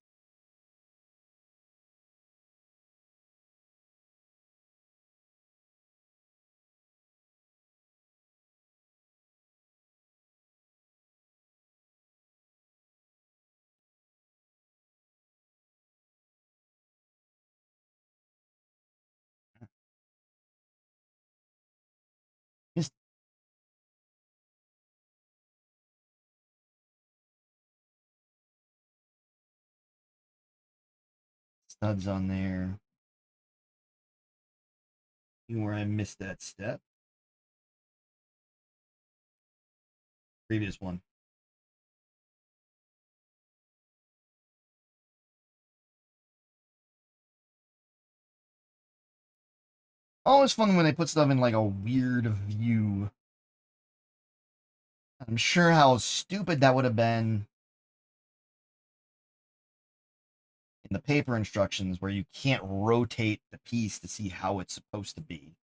Just studs on there. Where I missed that step. Previous one. Always fun when they put stuff in like a weird view. I'm sure how stupid that would have been in the paper instructions where you can't rotate the piece to see how it's supposed to be.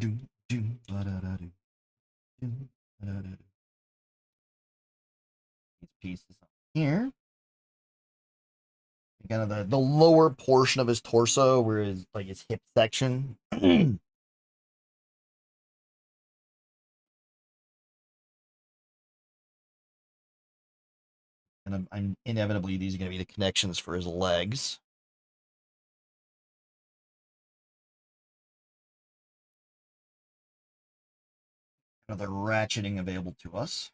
These pieces here. Kind of the lower portion of his torso, where his like his hip section. And I'm inevitably these are going to be the connections for his legs. Another ratcheting available to us.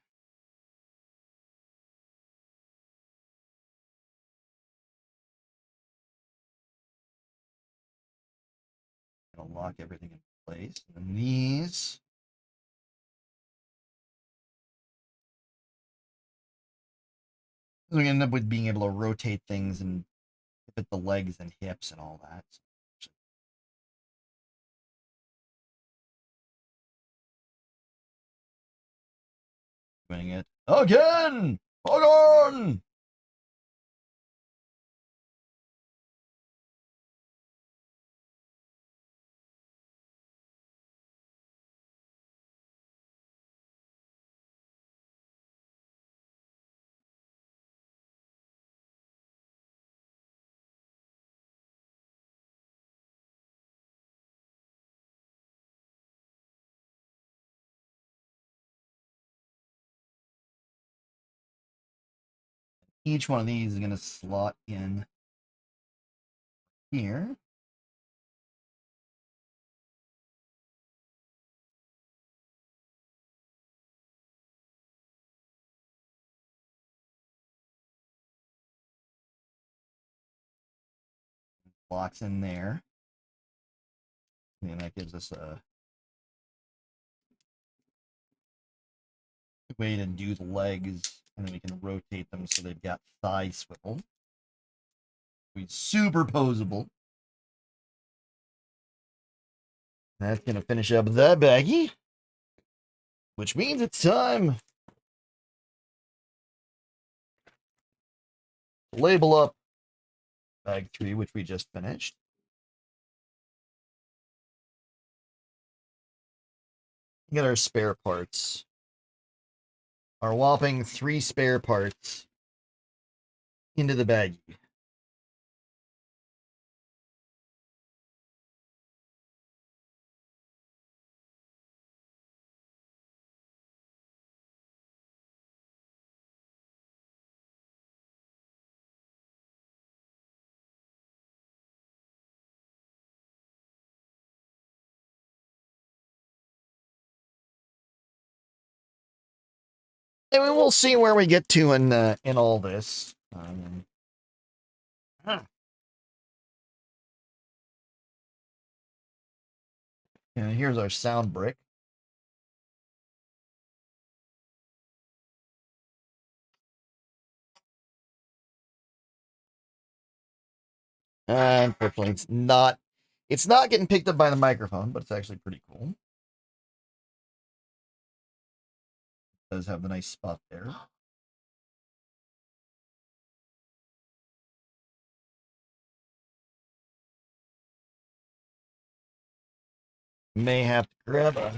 Gonna lock everything in place. And these we're gonna end up with being able to rotate things and fit the legs and hips and all that. Doing it again. Hold on. Each one of these is gonna slot in here. Locks in there. And that gives us a way to do the legs, and then we can rotate them so they've got thigh swivel. It's super posable. That's gonna finish up that baggie, which means it's time to label up bag 3, which we just finished. Get our spare parts. Our whopping 3 spare parts into the baggie. And we'll see where we get to in all this. Yeah, here's our sound brick. Unfortunately, it's not getting picked up by the microphone, but it's actually pretty cool. It does have the nice spot there. May have to grab a.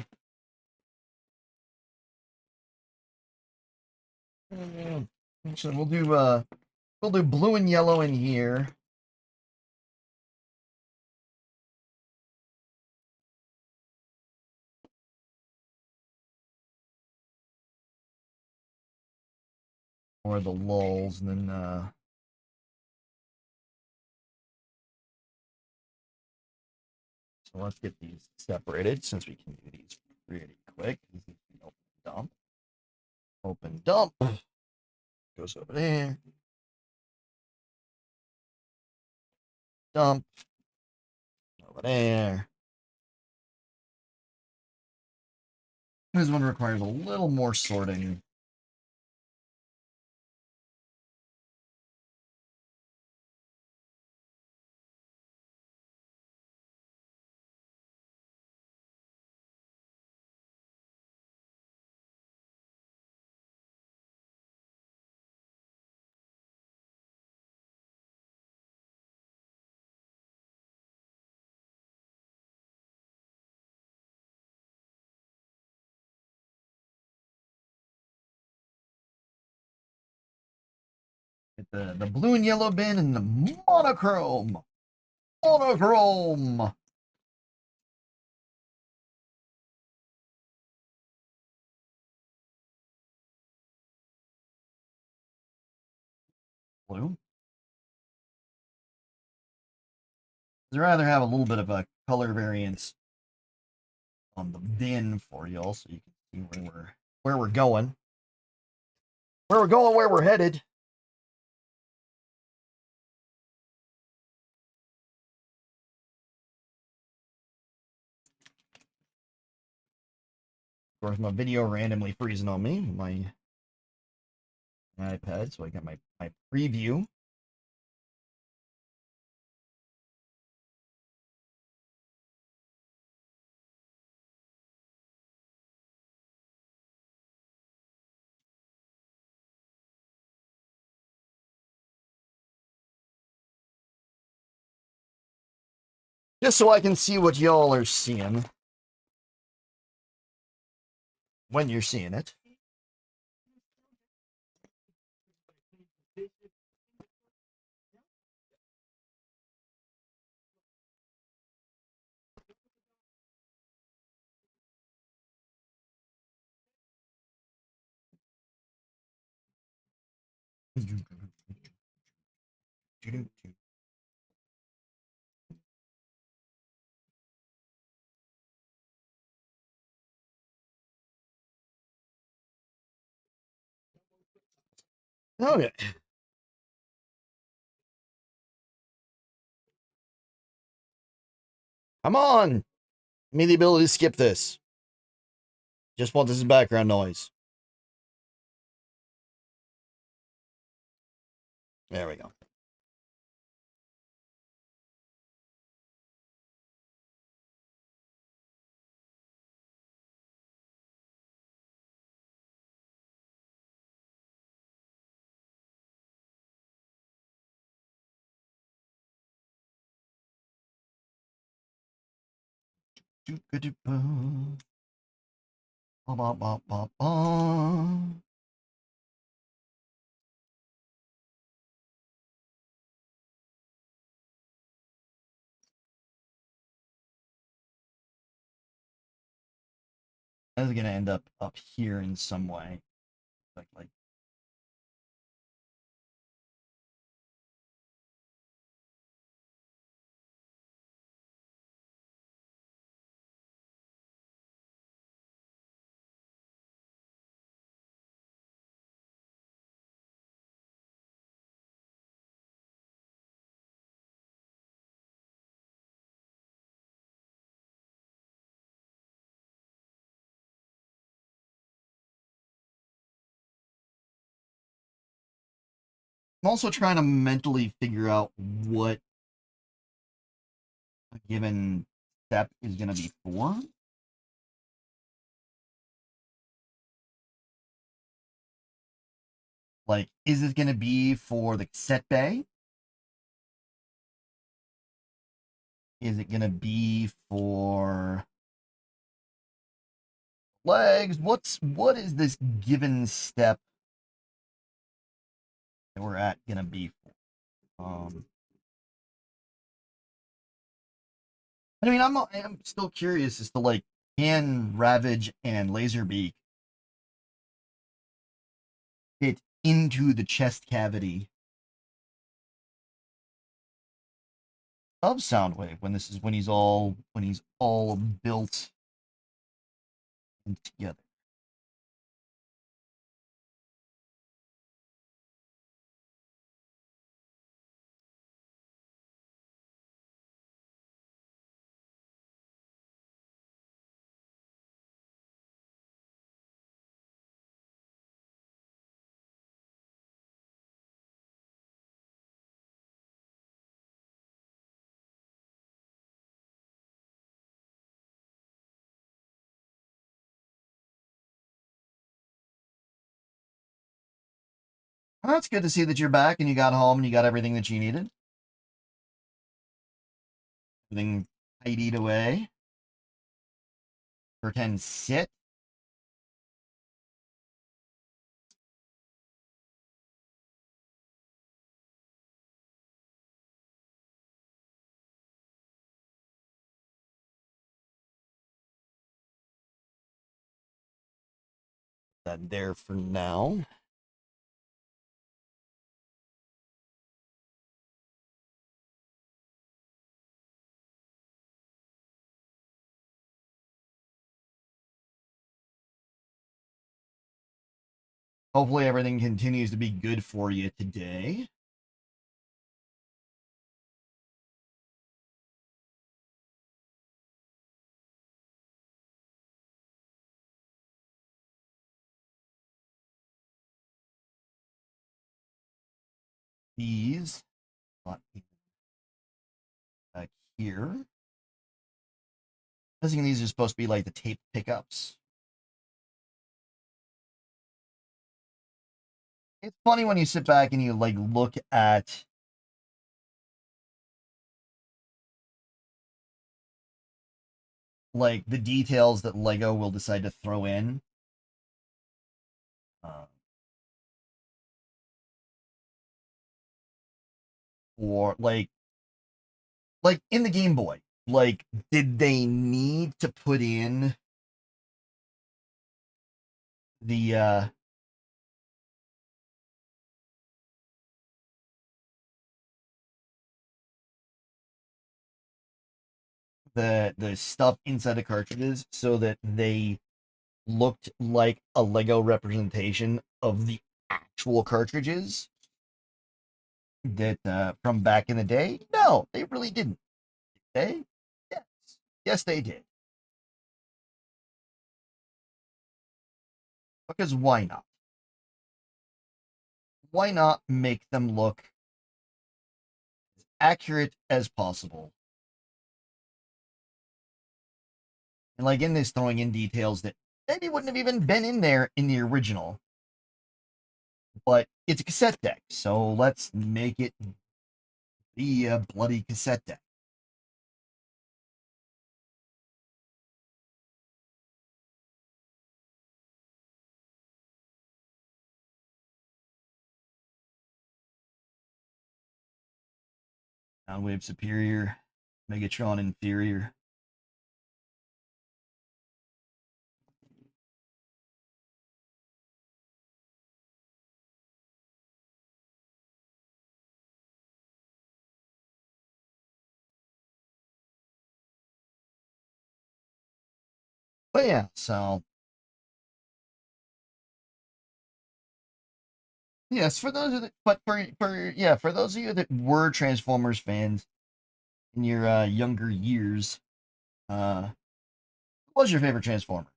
Actually, we'll do blue and yellow in here. Or the lulls, and then so let's get these separated since we can do these pretty quick. Open dump. Open dump. Goes over there. Dump. Over there. This one requires a little more sorting. Get the blue and yellow bin and the monochrome. Monochrome. Blue. I'd rather have a little bit of a color variance on the bin for y'all so you can see where we're going. Where we're going, where we're headed. Of course, my video randomly freezing on me, my iPad, so I got my preview. Just so I can see what y'all are seeing when you're seeing it. Okay. Come on. Give me the ability to skip this. Just want this as background noise. There we go. This is gonna end up here in some way, like I'm also trying to mentally figure out what a given step is going to be for. Like, is it going to be for the cassette bay? Is it going to be for legs? What is this given step that we're at going to be for? I mean, I'm still curious as to, like, can Ravage and Lazerbeak fit into the chest cavity of Soundwave when he's all built and together. Well, it's good to see that you're back and you got home and you got everything that you needed. Everything tidied away. Pretend sit. That there for now. Hopefully everything continues to be good for you today. These back here. I think these are supposed to be like the tape pickups. It's funny when you sit back and you like look at like the details that Lego will decide to throw in. Uh, or like in the Game Boy, like, did they need to put in the the stuff inside the cartridges so that they looked like a Lego representation of the actual cartridges that from back in the day? No, they really didn't. They? Yes. Yes, they did. Because why not? Why not make them look as accurate as possible? And like in this, throwing in details that maybe wouldn't have even been in there in the original. But it's a cassette deck, so let's make it be a bloody cassette deck. Soundwave superior, Megatron inferior. But yeah, so yes, for those of the, but for yeah, for those of you that were Transformers fans in your younger years, what was your favorite Transformer?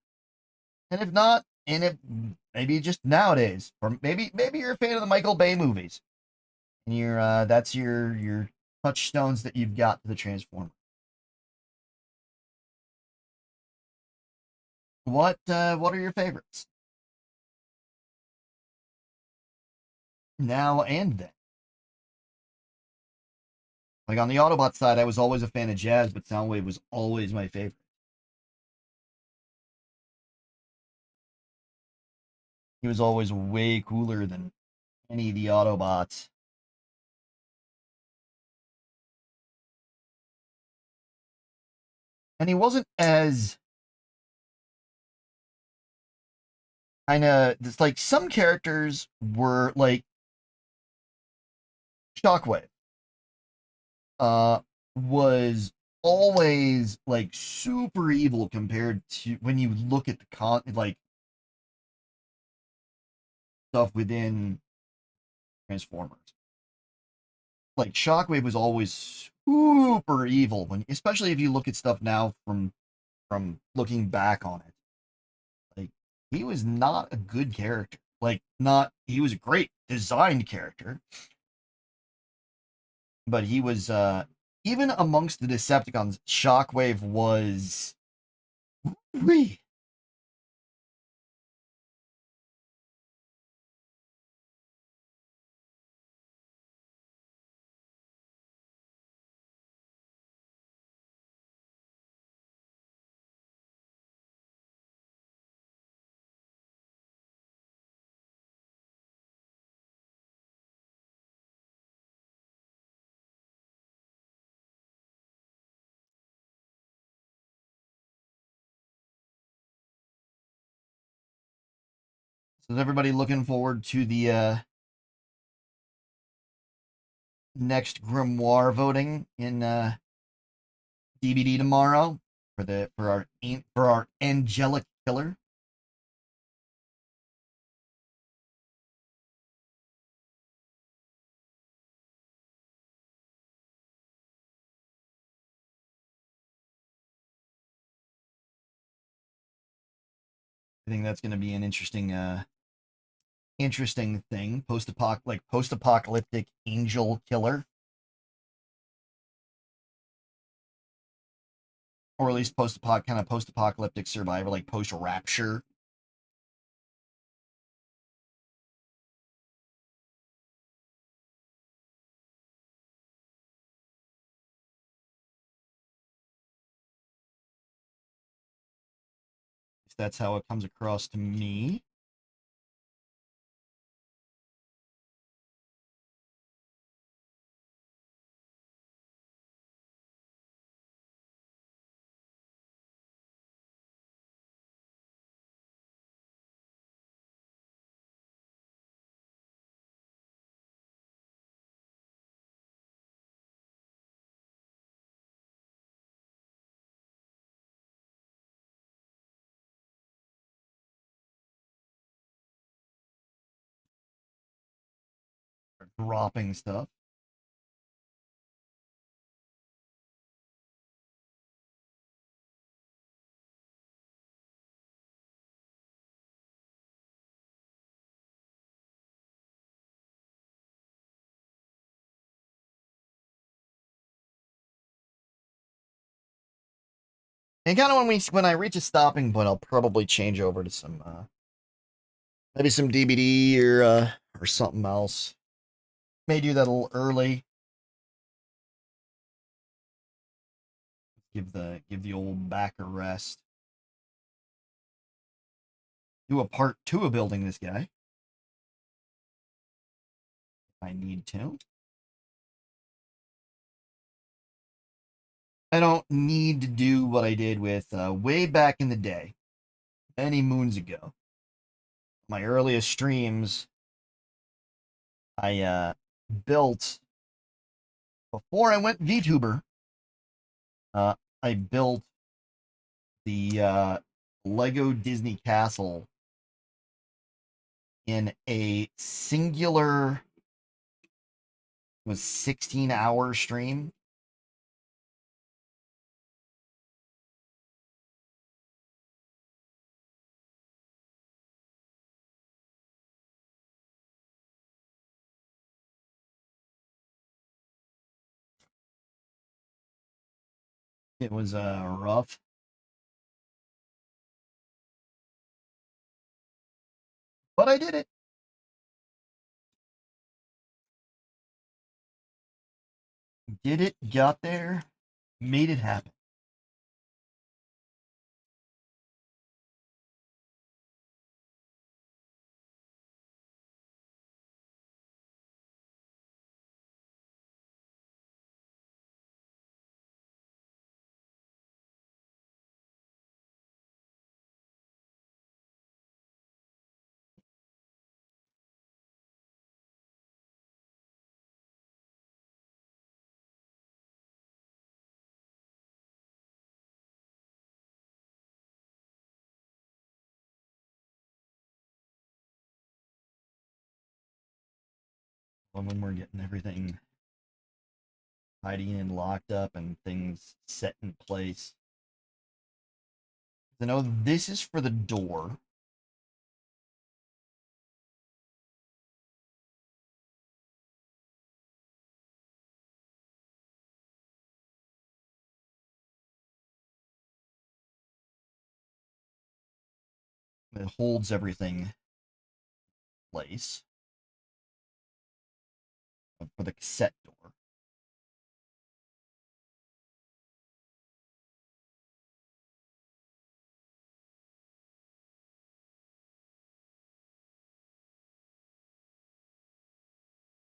And if not, and if maybe just nowadays, or maybe you're a fan of the Michael Bay movies. And that's your touchstones that you've got to the transformer. What are your favorites? Now and then. Like on the Autobot side, I was always a fan of Jazz, but Soundwave was always my favorite. He was always way cooler than any of the Autobots. And he wasn't as kind of, it's like some characters were like Shockwave uh was always like super evil compared to when you look at the like stuff within Transformers. Like Shockwave was always super evil when, especially if you look at stuff now from looking back on it. Like he was not a good character. Like not he was a great designed character, but he was even amongst the Decepticons, Shockwave was wee. So is everybody looking forward to the next Grimoire voting in DVD tomorrow for our angelic killer? I think that's going to be an interesting thing. Post apocalyptic angel killer, or at least post apocalyptic survivor, like post rapture. That's how it comes across to me. Dropping stuff. And kind of when I reach a stopping point, I'll probably change over to some maybe some DVD or something else. May do that a little early. Give the old back a rest. Do a part two of building this guy. I need to. I don't need to do what I did with way back in the day, many moons ago. My earliest streams, I built before I went VTuber. Uh, I built the Lego Disney Castle in a singular was 16-hour stream. It was rough. But I did it. Did it, got there, made it happen. When we're getting everything tidy and locked up and things set in place. I know this is for the door. It holds everything in place for the cassette door.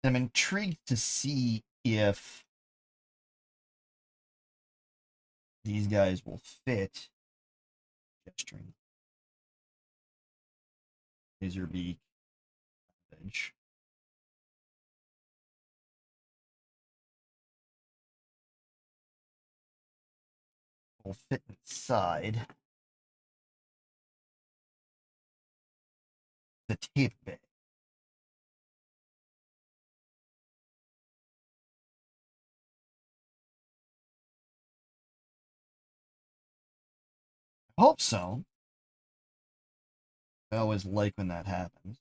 I'm intrigued to see if these guys will fit. Gesturing. Lazerbeak. Ravage. Will fit inside the tape bag. I hope so. I always like when that happens.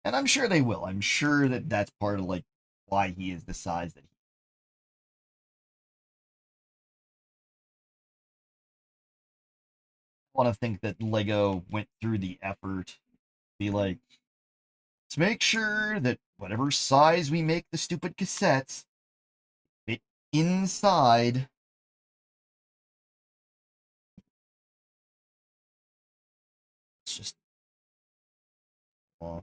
And I'm sure they will. I'm sure that that's part of like why he is the size that he is. I want to think that Lego went through the effort to be like, let's make sure that whatever size we make the stupid cassettes fit inside. It's just off.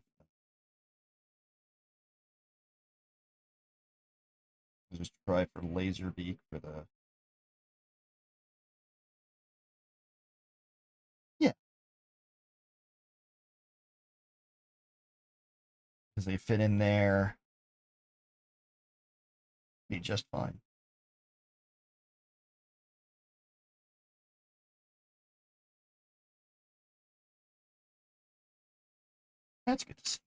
Just try for Lazerbeak for the. Yeah, because they fit in there. Be just fine. That's good to see.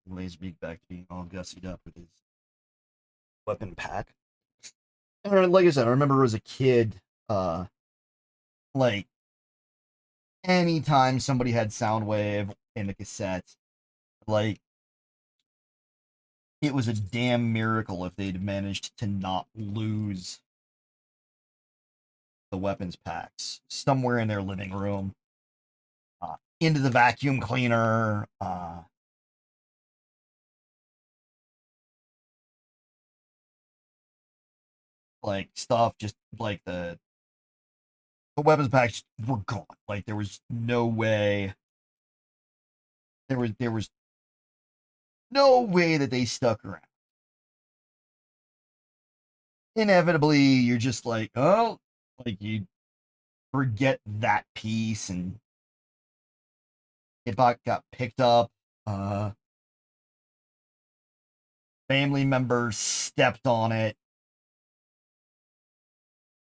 Lazerbeak back to being all gussied up with his weapon pack. And like I said, I remember as a kid, like anytime somebody had Soundwave in the cassettes, like it was a damn miracle if they'd managed to not lose the weapons packs somewhere in their living room, into the vacuum cleaner, like stuff, just like the weapons packs were gone. Like there was no way. There was no way that they stuck around. Inevitably, you're just like, oh, like you forget that piece, and it got picked up. Family members stepped on it,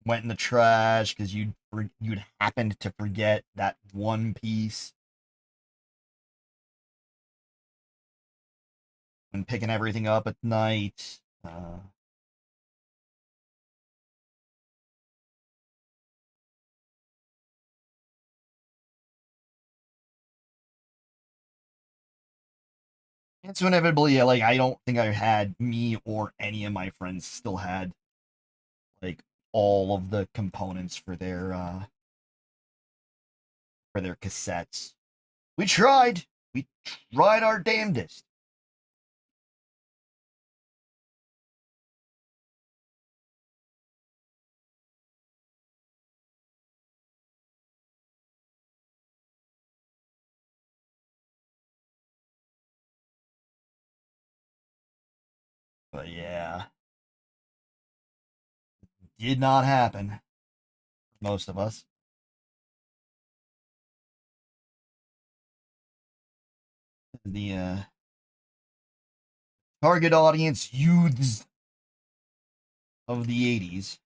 went in the trash because you'd happened to forget that one piece. when picking everything up at night. It's inevitably like I don't think I had me or any of my friends still had like all of the components for their cassettes. We tried. We tried our damnedest. But yeah, did not happen. Most of us. The target audience youths of the 80s.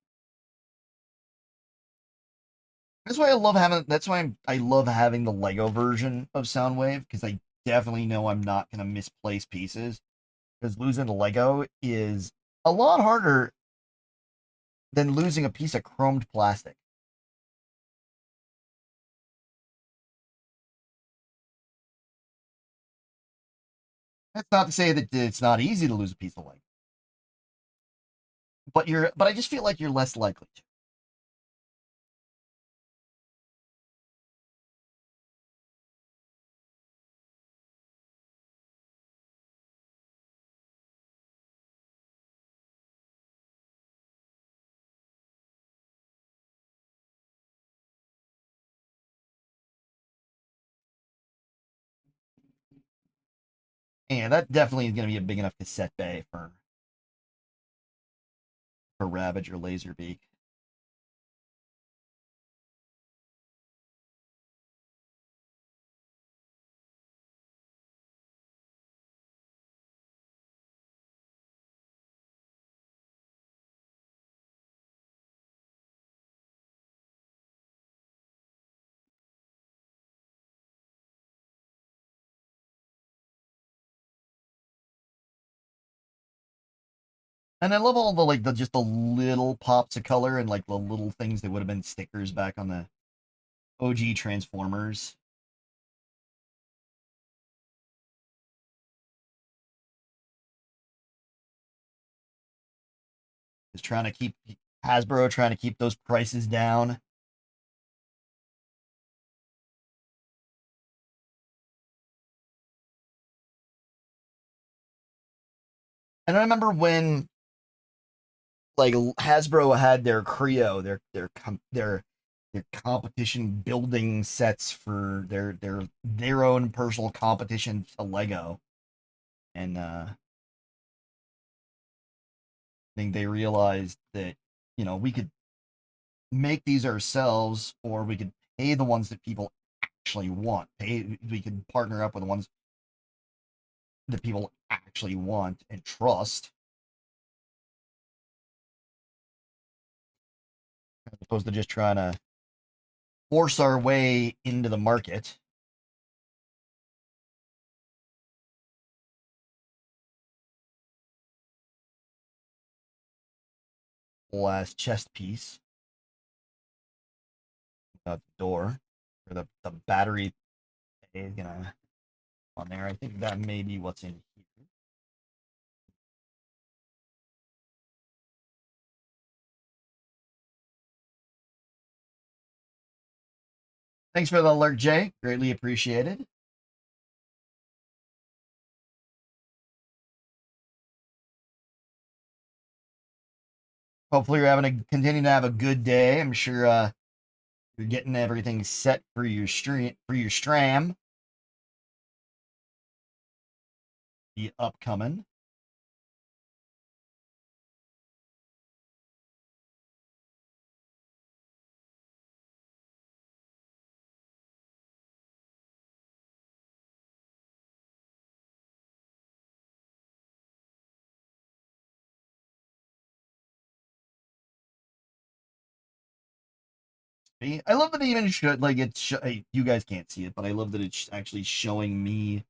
That's why I love having. That's why I love having the Lego version of Soundwave because I definitely know I'm not gonna misplace pieces. Because losing the Lego is a lot harder than losing a piece of chromed plastic. That's not to say that it's not easy to lose a piece of Lego, but I just feel like you're less likely to. And that definitely is going to be a big enough cassette bay for Ravage or Lazerbeak. And I love all the like the just the little pops of color and like the little things that would have been stickers back on the OG Transformers. Is trying to keep Hasbro trying to keep those prices down. And I remember when like Hasbro had their Creo, their competition building sets for their own personal competition to Lego, and I think they realized that we could make these ourselves, or we could pay the ones that people actually want. We could partner up with the ones that people actually want and trust, as opposed to just trying to force our way into the market. Last chest piece out the door, or the battery is gonna on there. I think that may be what's in here. Thanks for the alert, Jay. Greatly appreciated. Hopefully, you're having a continue to have a good day. I'm sure you're getting everything set for your stream for your stram. The upcoming. I love that it even should like it's you guys can't see it, but I love that it's actually showing me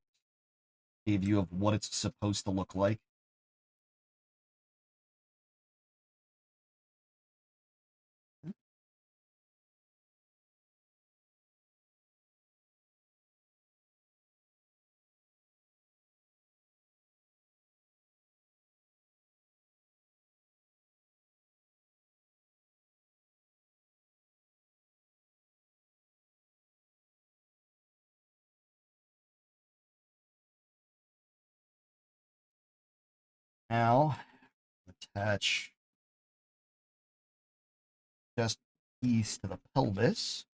a view of what it's supposed to look like. Now, attach just piece to the pelvis.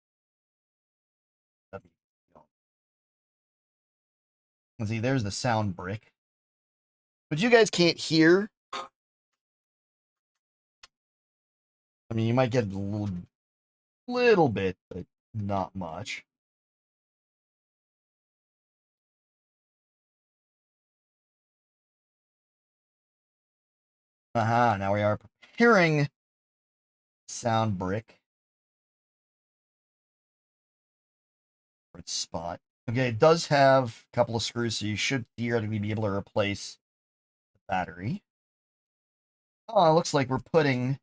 And see, there's the sound brick. But you guys can't hear. I mean, you might get a little bit, but not much. Aha, now we are preparing sound brick for its spot. Okay, it does have a couple of screws, so you should theoretically be able to replace the battery. Oh, it looks like we're putting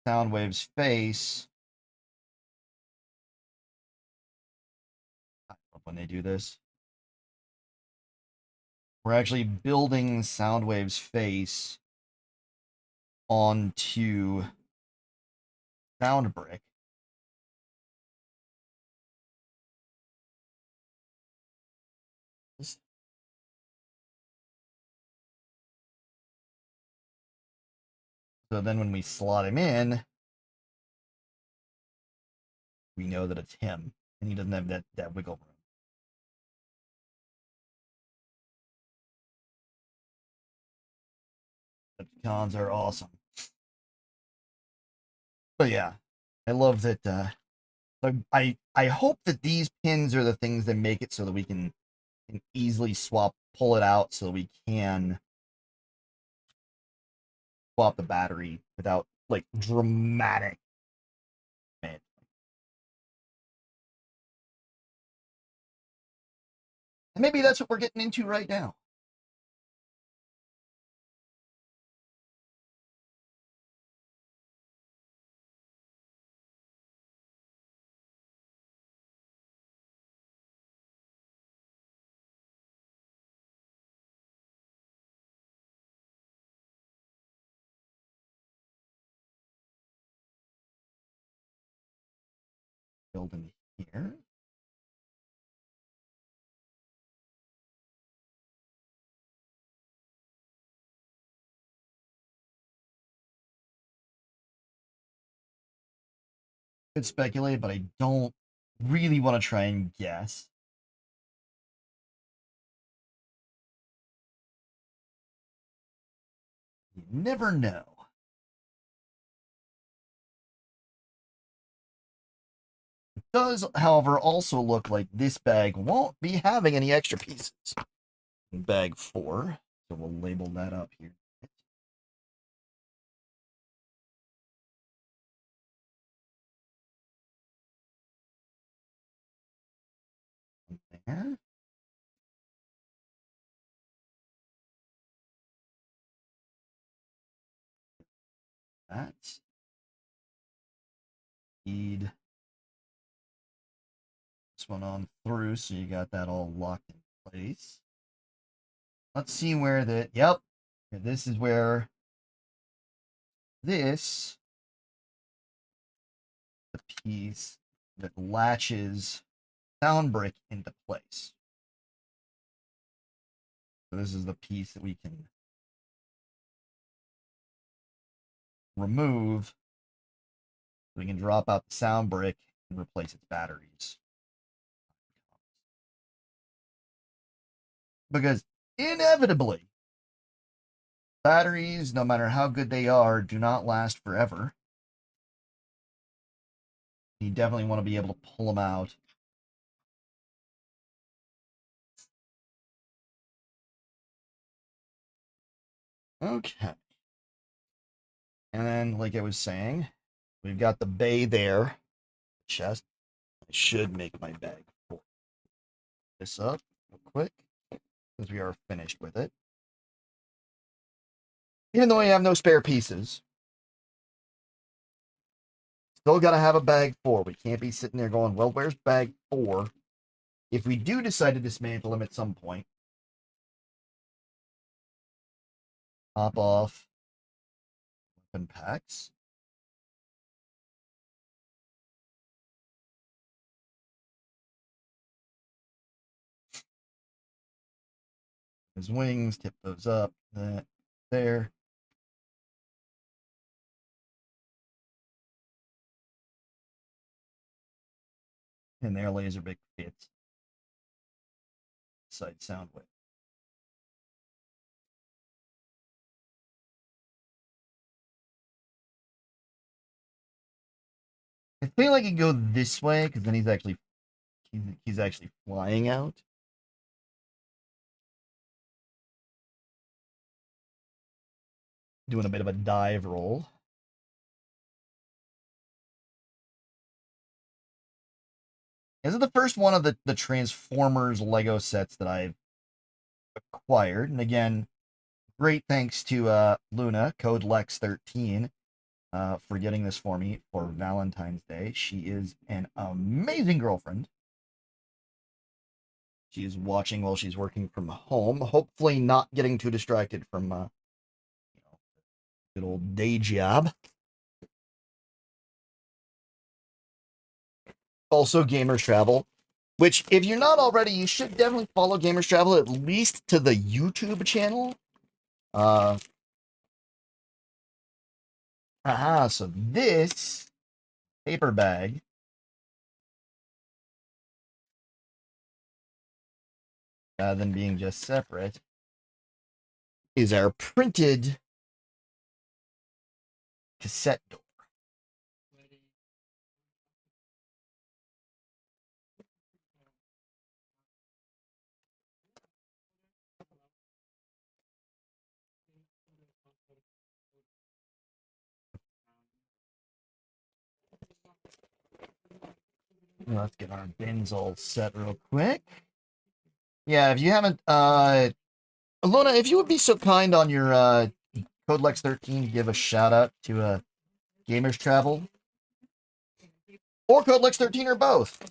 Soundwave's face. I love when they do this. We're actually building Soundwave's face onto sound brick. So then when we slot him in, we know that it's him, and he doesn't have that wiggle room. The cons are awesome. But yeah, I love that. I hope that these pins are the things that make it so that we can easily pull it out, so that we can swap the battery without like dramatic. Man. And maybe that's what we're getting into right now. Build in here. Could speculate, but I don't really want to try and guess. You never know. It does, however, also look like this bag won't be having any extra pieces. Bag 4, so we'll label that up here. There. That's feed this one on through, so you got that all locked in place. Let's see where yep, this is where this, the piece that latches sound brick into place. So this is the piece that we can remove. We can drop out the sound brick and replace its batteries. Because inevitably, batteries, no matter how good they are, do not last forever. You definitely want to be able to pull them out. Okay. And then, like I was saying, we've got the bay there. Chest. I should make my bag full. this up real quick, since we are finished with it. Even though I have no spare pieces, still got to have a bag 4. We can't be sitting there going, well, where's bag 4? If we do decide to dismantle him at some point, pop off weapon packs. His wings, tip those up, that there. And their Lazerbeak fits. Side Soundwave. I feel like he go this way because then he's actually flying out. Doing a bit of a dive roll. This is the first one of the Transformers Lego sets that I've acquired. And again, great thanks to Luna, code Lex13, for getting this for me for Valentine's Day. She is an amazing girlfriend. She is watching while she's working from home, hopefully not getting too distracted from good old day job. Also, Gamers Travel, which, if you're not already, you should definitely follow Gamers Travel, at least to the YouTube channel. So this paper bag rather than being just separate, is our printed cassette door. Let's get our bins all set real quick. Yeah, if you haven't, Alona, if you would be so kind on your Code Lex13 to give a shout out to Gamers Travel or Code Lex13 or both.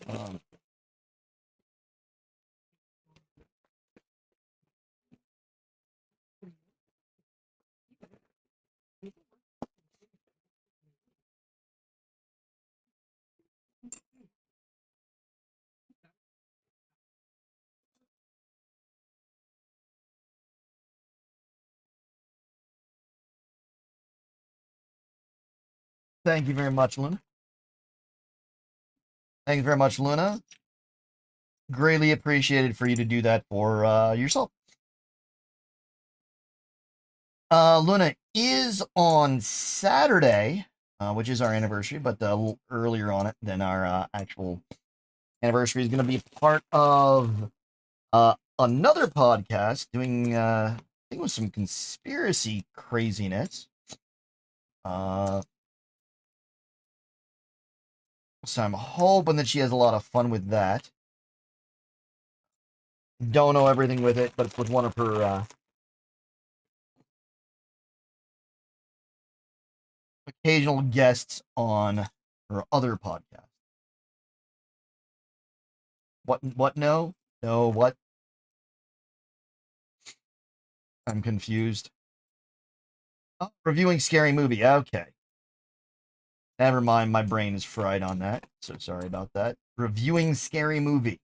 Thank you very much, Luna. Thank you very much, Luna. Greatly appreciated for you to do that for yourself. Luna is on Saturday, which is our anniversary, but a little earlier on it than our actual anniversary. Is going to be part of another podcast doing, I think it was some conspiracy craziness. So I'm hoping that she has a lot of fun with that. Don't know everything with it, but it's with one of her occasional guests on her other podcast. What? No? No, what? I'm confused. Oh, reviewing Scary Movie. Okay. Never mind, my brain is fried on that. So sorry about that. Reviewing Scary Movie.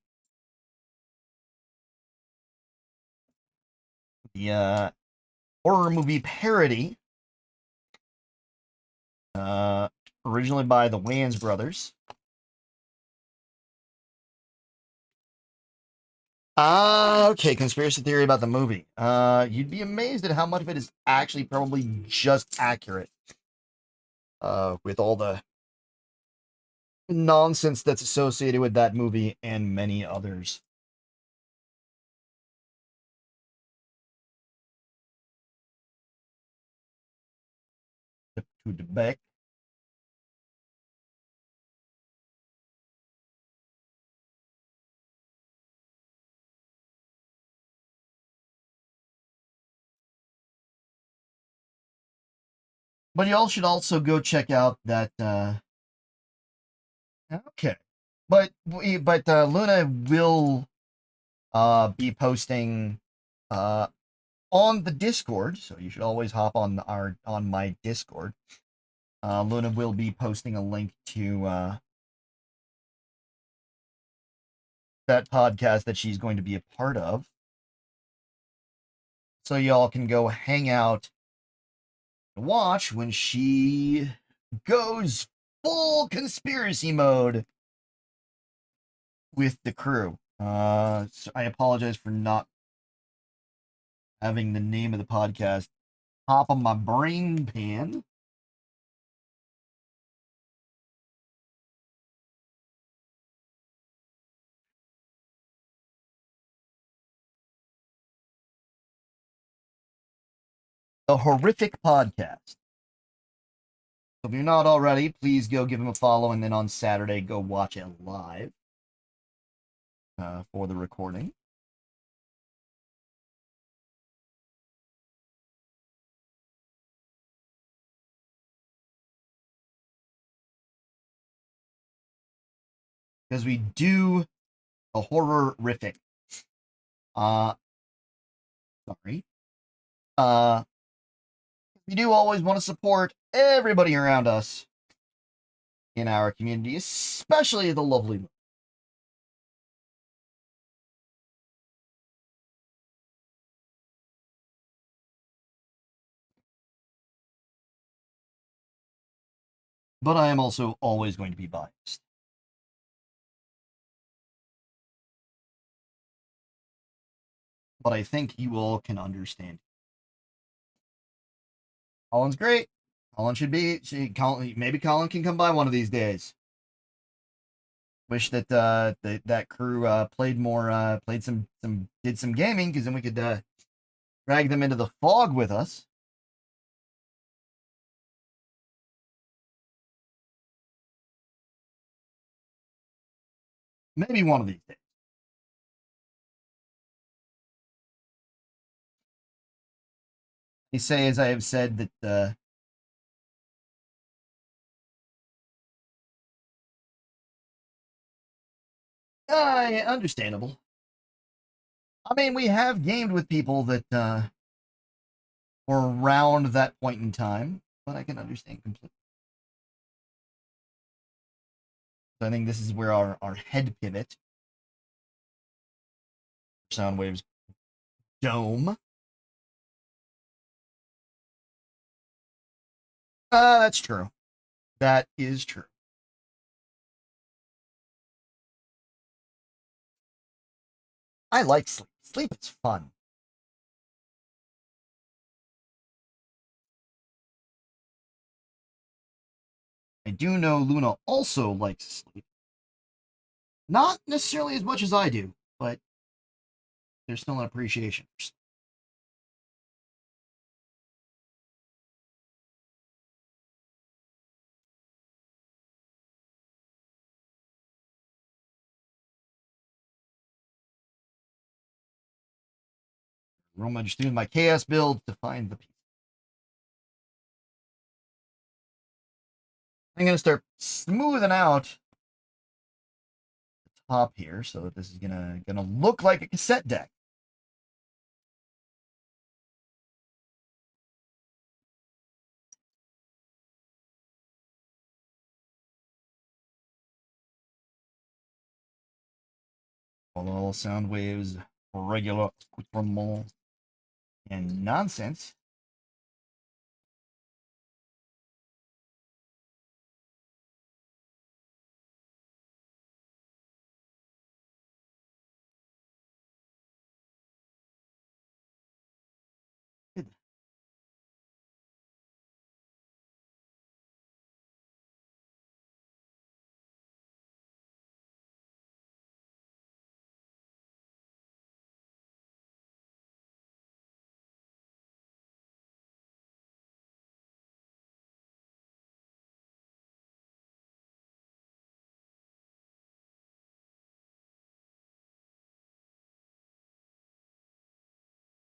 The horror movie parody. Originally by the Wayans brothers. Okay, conspiracy theory about the movie. You'd be amazed at how much of it is actually probably just accurate. With all the nonsense that's associated with that movie and many others. To the back. But y'all should also go check out that. Okay, but Luna will be posting on the Discord, so you should always hop on my Discord. Luna will be posting a link to that podcast that she's going to be a part of, so y'all can go hang out and watch when she goes full conspiracy mode with the crew. So I apologize for not having the name of the podcast top of my brain pan. The Horrific Podcast. So if you're not already, please go give him a follow, and then on Saturday, go watch it live for the recording. Because we do a horror-rific. Sorry. We do always want to support everybody around us in our community, especially the lovely. But I am also always going to be biased. But I think you all can understand. Colin's great. Colin should be. Maybe Colin can come by one of these days. Wish that that crew played more, did some gaming, because then we could drag them into the fog with us. Maybe one of these days. They say, as I have said, that understandable. I mean, we have gamed with people that were around that point in time, but I can understand completely. So I think this is where our head pivot, Soundwave's dome. That's true. That is true. I like sleep. Sleep is fun. I do know Luna also likes sleep. Not necessarily as much as I do, but there's still an appreciation for sleep. I'm just doing my chaos build to find the piece. I'm going to start smoothing out the top here, so that this is gonna look like a cassette deck. All Soundwave's regular accoutrement and nonsense.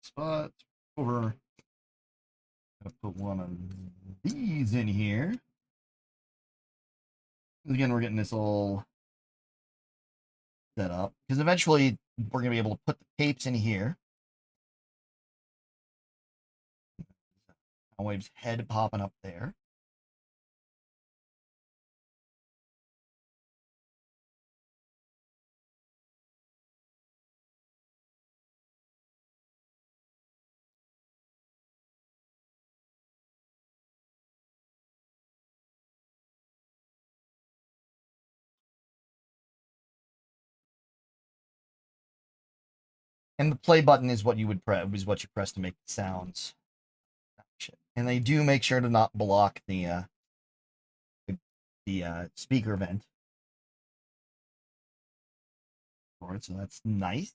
Spot over. Gonna put one on these in here. Again, we're getting this all set up because eventually we're gonna be able to put the tapes in here. Soundwave's head popping up there. And the play button is what you would press, is what you press to make the sounds. And they do make sure to not block the speaker vent for it, so that's nice.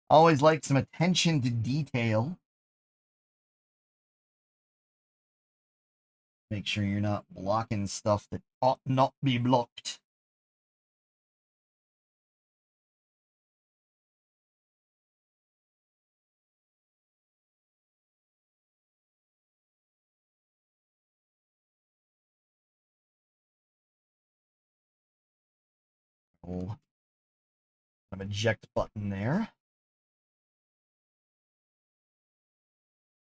Always like some attention to detail. Make sure you're not blocking stuff that ought not be blocked. An eject button there.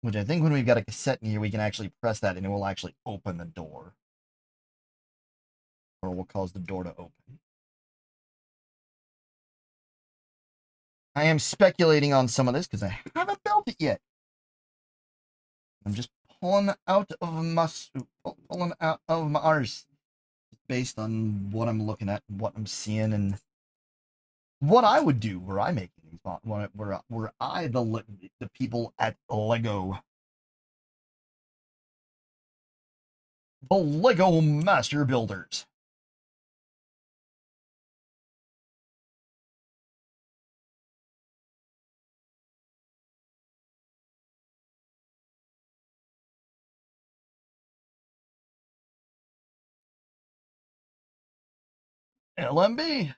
Which I think when we've got a cassette in here, we can actually press that and it will actually open the door. Or will cause the door to open. I am speculating on some of this because I haven't built it yet. I'm just pulling out of my arse based on what I'm looking at, what I'm seeing, and what I would do were I making these, were I the people at Lego, the Lego Master Builders. LMB.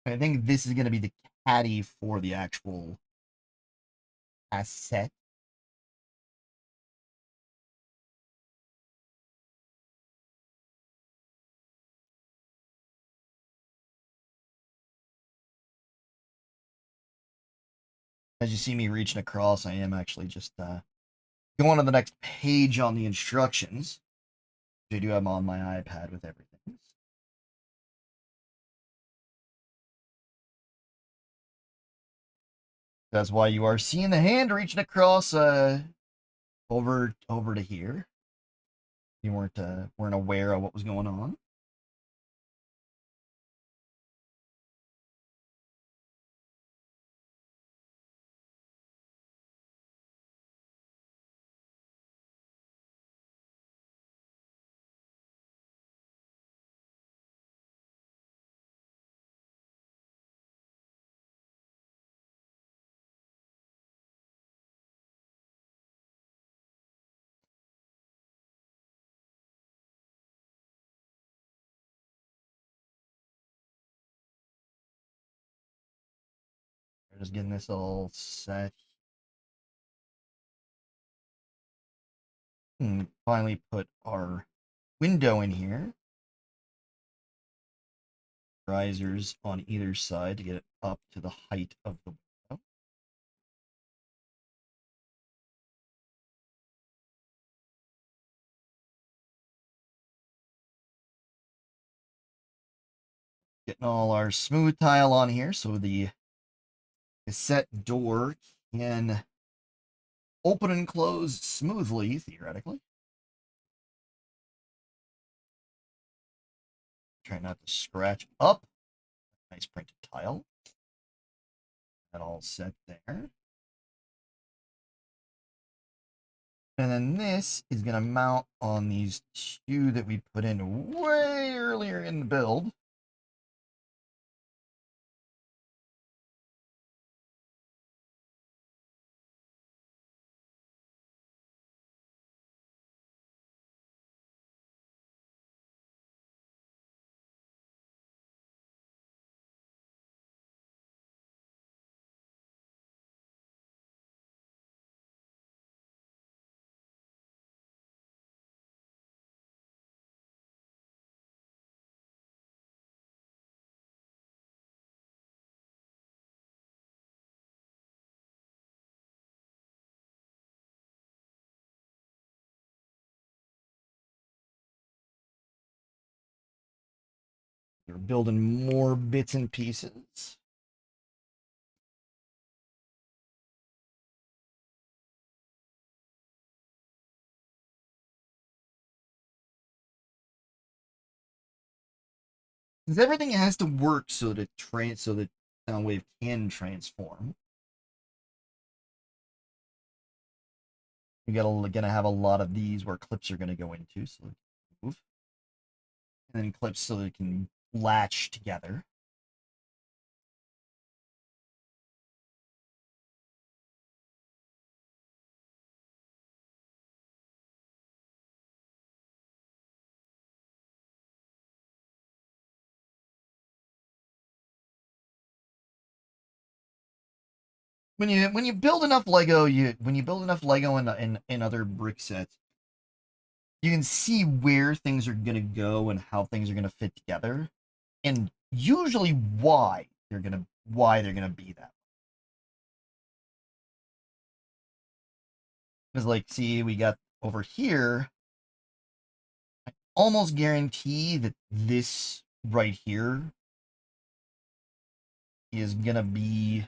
I think this is going to be the caddy for the actual cassette. As you see me reaching across, I am actually just going to the next page on the instructions. I do have on my iPad with everything. That's why you are seeing the hand reaching across over to here. You weren't aware of what was going on. We're just getting this all set. And finally put our window in here. Risers on either side to get it up to the height of the window. Getting all our smooth tile on here so the cassette door can open and close smoothly, theoretically. Try not to scratch up. Nice printed tile. That all set there. And then this is going to mount on these two that we put in way earlier in the build. We're building more bits and pieces. Since everything has to work so that Soundwave can transform, gonna have a lot of these where clips are gonna go into, so they can move, and then clips so they can latch together. When you build enough Lego, when you build enough Lego in other brick sets, you can see where things are gonna go and how things are gonna fit together, and usually why they're gonna be that. Because like, see, we got over here. I almost guarantee that this right here is gonna be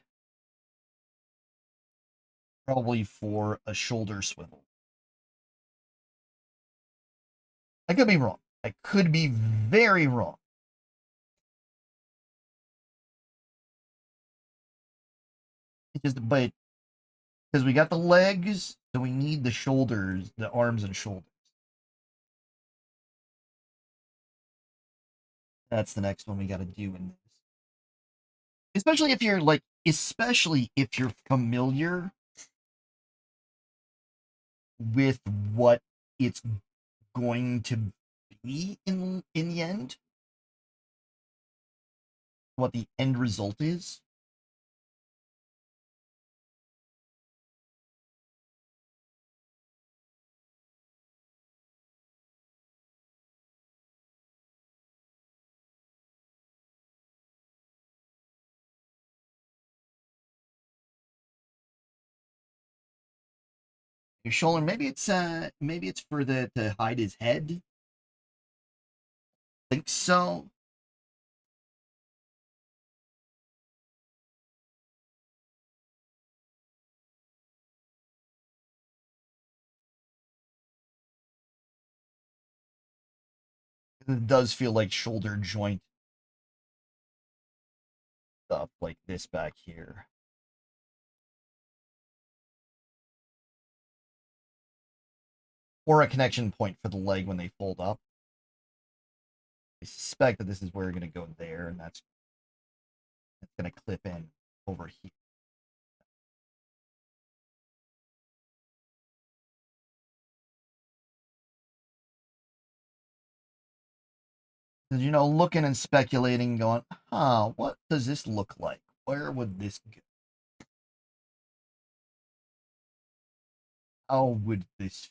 probably for a shoulder swivel. I could be wrong. I could be very wrong. But because we got the legs, so we need the shoulders, the arms and shoulders. That's the next one we got to do in this. Especially if you're familiar with what it's going to be in the end, what the end result is. Your shoulder, maybe it's for the to hide his head. I think so. It does feel like shoulder joint stuff like this back here. Or a connection point for the leg when they fold up. I suspect that this is where we're going to go there, and that's going to clip in over here. Looking and speculating, going, what does this look like? Where would this go? How would this fit?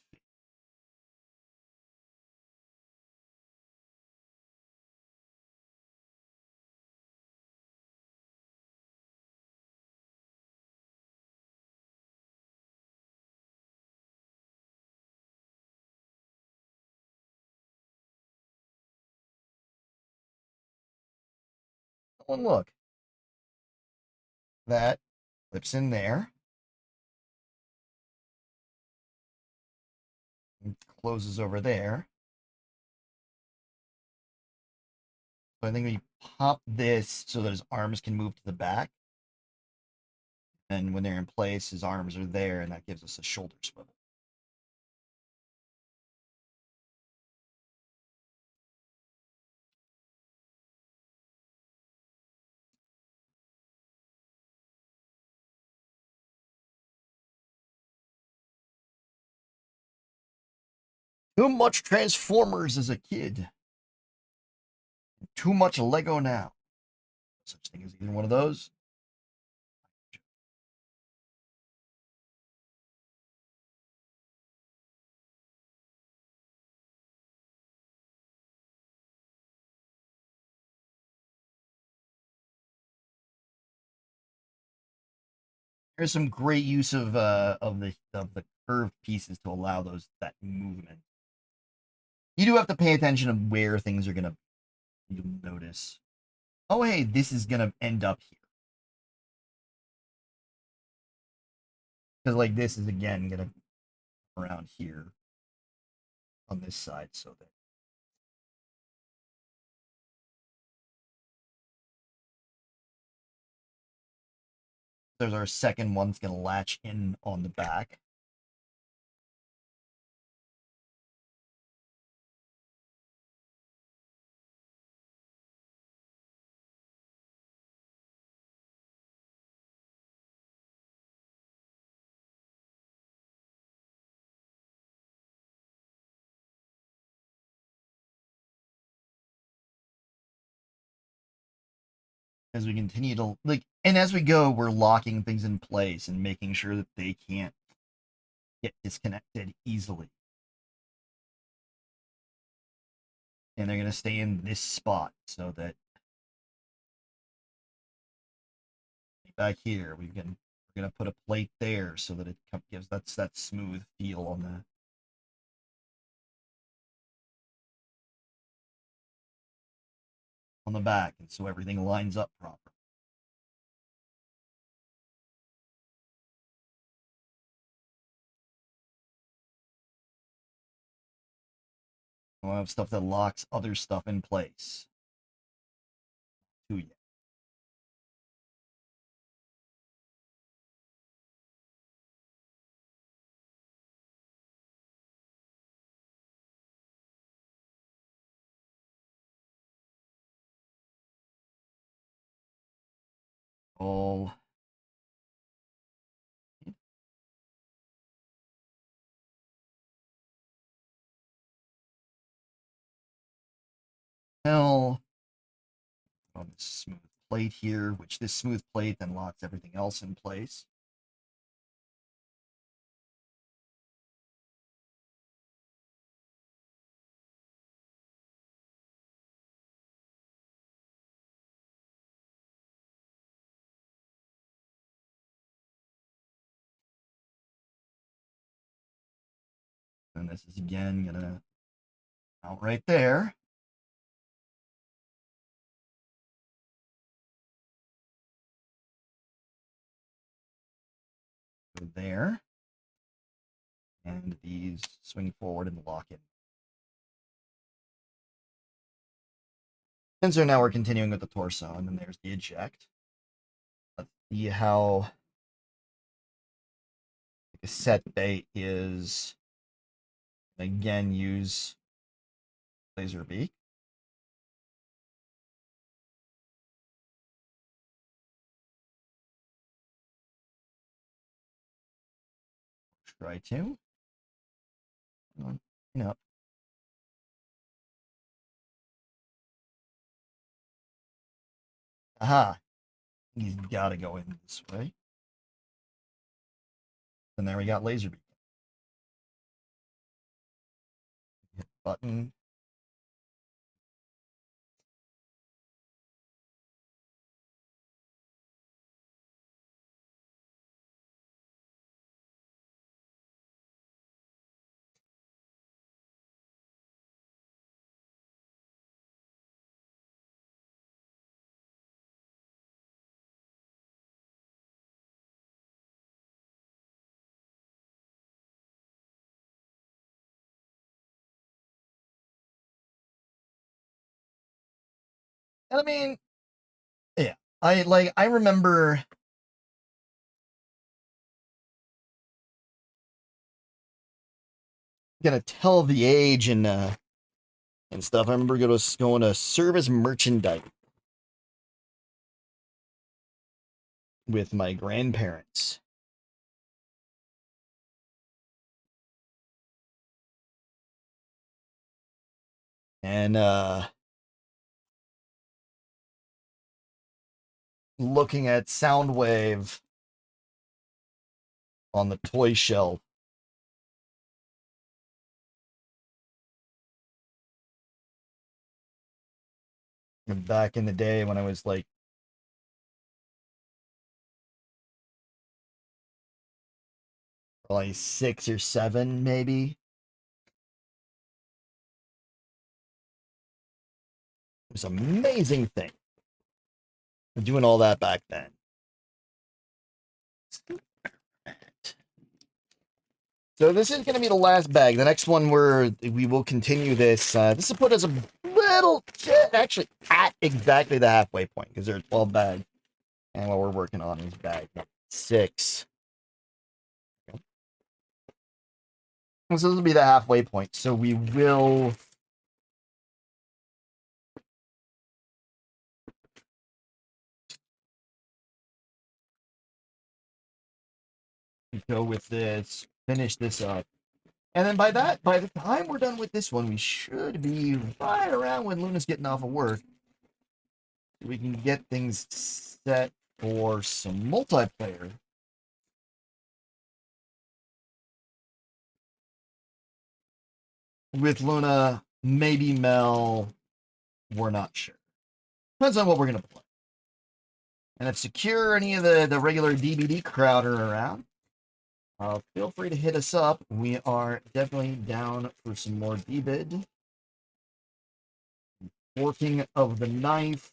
Oh, look. That clips in there. And closes over there. So I think we pop this so that his arms can move to the back. And when they're in place, his arms are there, and that gives us a shoulder swivel. Too much Transformers as a kid. Too much Lego now. No such thing as either one of those. There's some great use of the curved pieces to allow that movement. You do have to pay attention to where things are gonna be. you'll notice. Oh, hey, this is gonna end up here. Because, like, this is, again, gonna come around here on this side, so that there's our second one's gonna latch in on the back. As we continue to, like, and as we go, we're locking things in place and making sure that they can't get disconnected easily. And they're gonna stay in this spot so that back here we're gonna put a plate there so that it gives that smooth feel on the back, and so everything lines up properly. We'll have stuff that locks other stuff in place. To you. All hell on this smooth plate here, which this smooth plate then locks everything else in place. And this is again gonna out right there. Go there. And these swing forward and lock in. And so now we're continuing with the torso, and then there's the eject. Let's see how the set bait is. Again, use Lazerbeak. Try to. Up. Aha. He's got to go in this way. And there we got Lazerbeak. Hit button. And I mean, yeah. I remember gonna tell the age and stuff. I remember going to service merchandise with my grandparents. And looking at Soundwave on the toy shelf. And back in the day when I was like probably 6 or 7, maybe. was an amazing thing. Doing all that back then. So this is going to be the last bag. The next one we will continue this. This will put us a little, actually at exactly the halfway point because there are 12 bags. And what we're working on is bag 6. So this will be the halfway point. So we will go with this, finish this up. And then by the time we're done with this one, we should be right around when Luna's getting off of work. We can get things set for some multiplayer. With Luna, maybe Mel, we're not sure. Depends on what we're going to play. And if Secure, any of the regular DBD crowd are around, feel free to hit us up. We are definitely down for some more DBID. Working of the knife.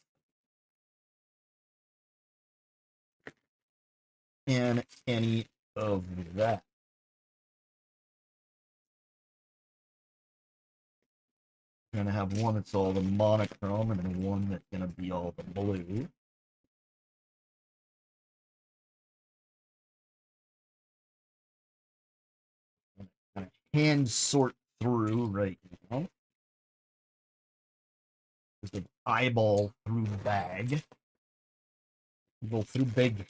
And any of that. We're gonna have one that's all the monochrome and then one that's gonna be all the blue. Hand sort through right now. Just an eyeball through bag. Go through big.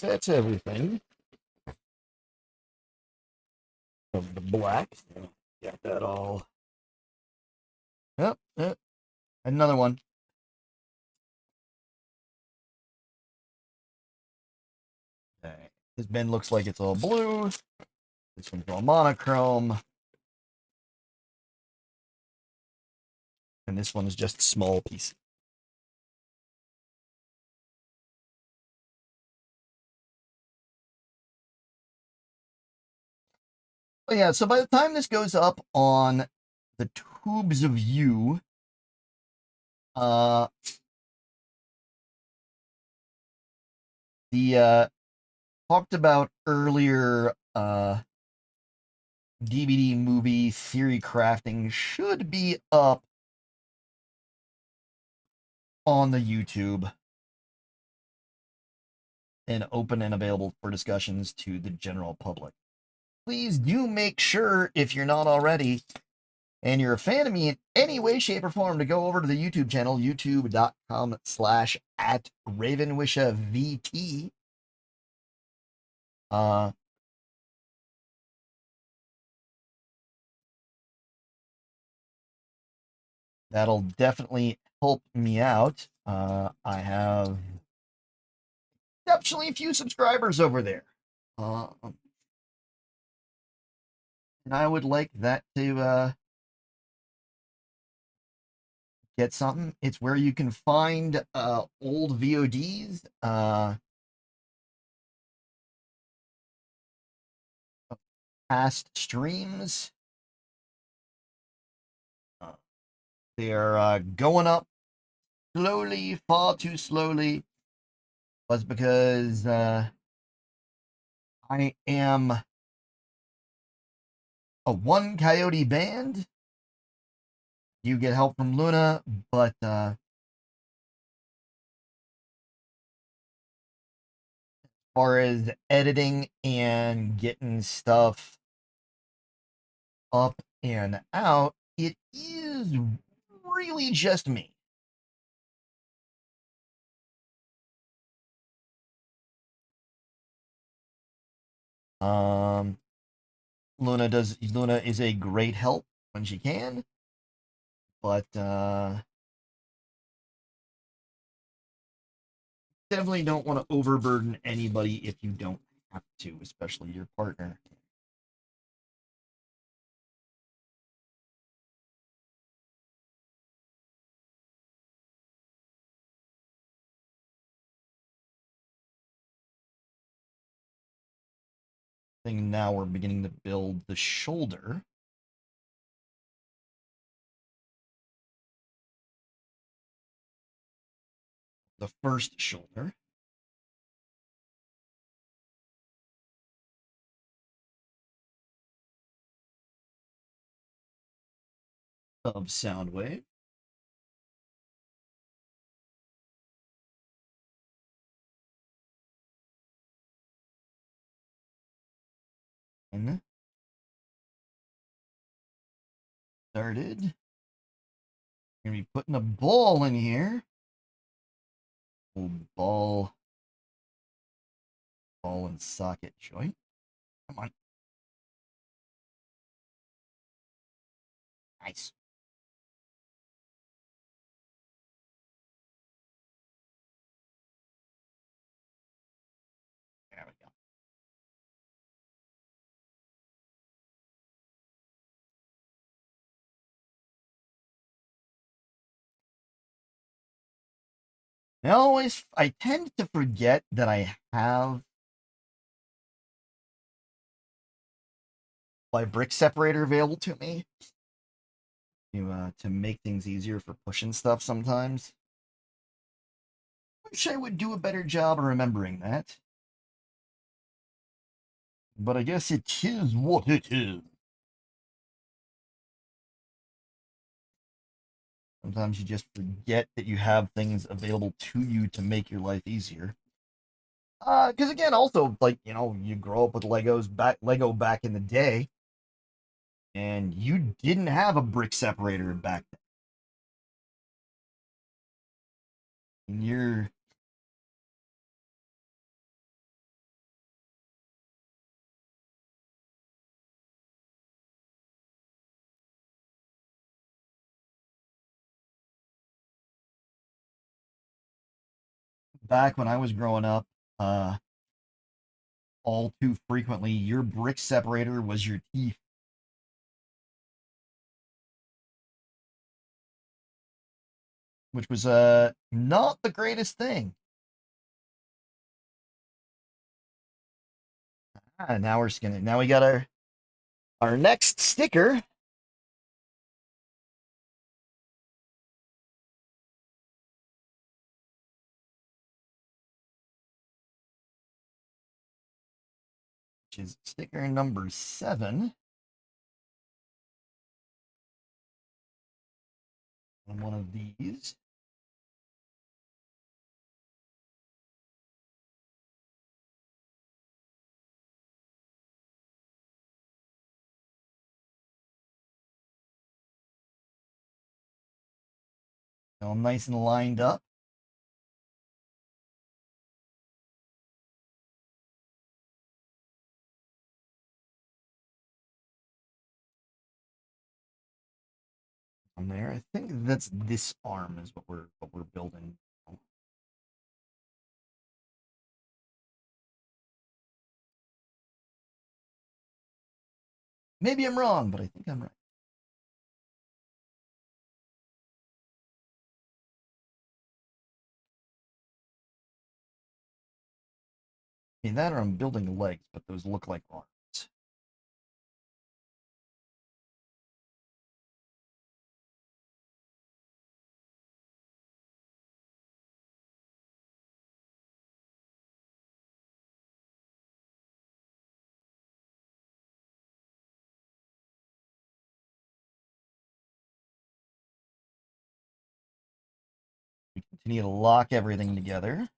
That's everything. Of the black. Got that all. Yep. Another one. Okay. This bin looks like it's all blue. This one's all monochrome. And this one is just small pieces. But yeah, so by the time this goes up on the Tubes of You, the talked about earlier DVD movie theory crafting should be up on the YouTube and open and available for discussions to the general public. Please do make sure, if you're not already, and you're a fan of me in any way, shape, or form, to go over to the YouTube channel, youtube.com/@RavenWishAVT. That'll definitely help me out. I have exceptionally few subscribers over there. And I would like that to get something. It's where you can find old VODs, past streams. They're going up slowly, far too slowly. Was because I am a one coyote band. You get help from Luna, but as far as editing and getting stuff up and out, it is really just me. Luna is a great help when she can, but definitely don't want to overburden anybody if you don't have to, especially your partner. I think now we're beginning to build the shoulder. The first shoulder. Of Soundwave. And started. Gonna be putting a ball in here. Ball and socket joint. Come on. Nice. There we go. I tend to forget that I have my brick separator available to me to make things easier for pushing stuff sometimes. Wish I would do a better job of remembering that. But I guess it is what it is. Sometimes you just forget that you have things available to you to make your life easier. Because again, also like you grow up with Lego back in the day, and you didn't have a brick separator back then. You're back when I was growing up. Uh, all too frequently, your brick separator was your teeth, which was not the greatest thing. Now we're skinning. Now we got our next sticker. Which is sticker number 7. On one of these. All nice and lined up. On there, I think that's this arm is what we're building. Maybe I'm wrong, but I think I'm right. I mean, that or I'm building legs, but those look like arms. We continue to lock everything together.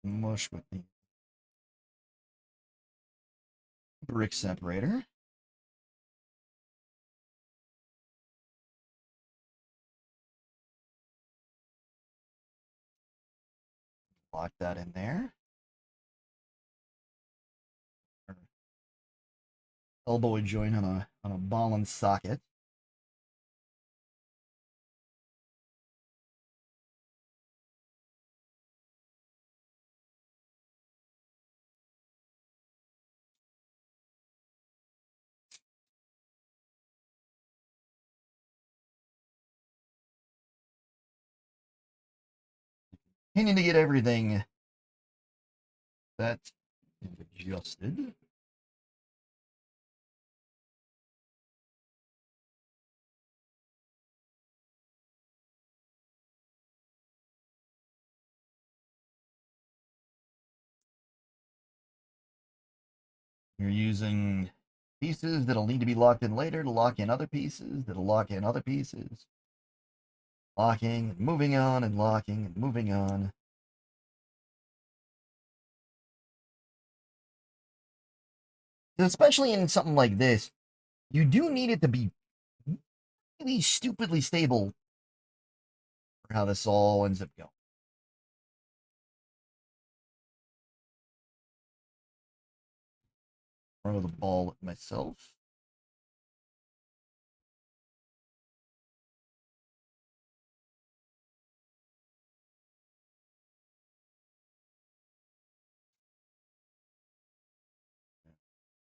Mush with the brick separator. Lock that in there. Elbow joint on a ball and socket. Continuing to get everything set and adjusted. You're using pieces that'll need to be locked in later to lock in other pieces that'll lock in other pieces. Locking and moving on and locking and moving on. Especially in something like this, you do need it to be really stupidly stable for how this all ends up going. Throw the ball at myself.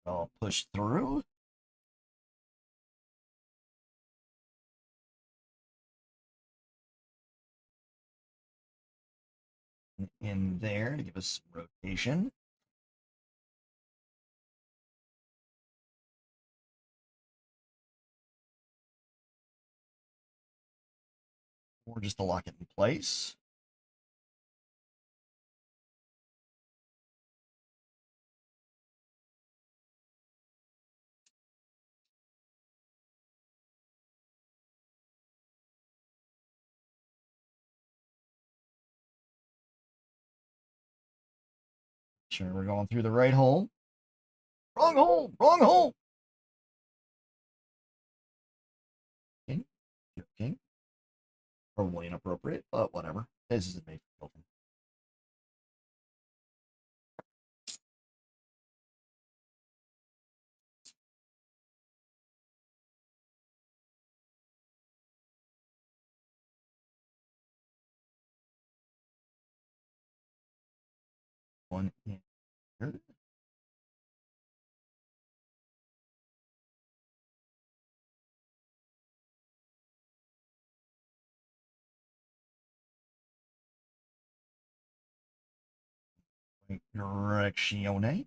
I'll push through. In there to give us rotation. Or just to lock it in place. Sure, we're going through the right hole. Wrong hole! Wrong hole! Okay. Okay. Probably inappropriate, but whatever. This is made for children. One in here. Right directione.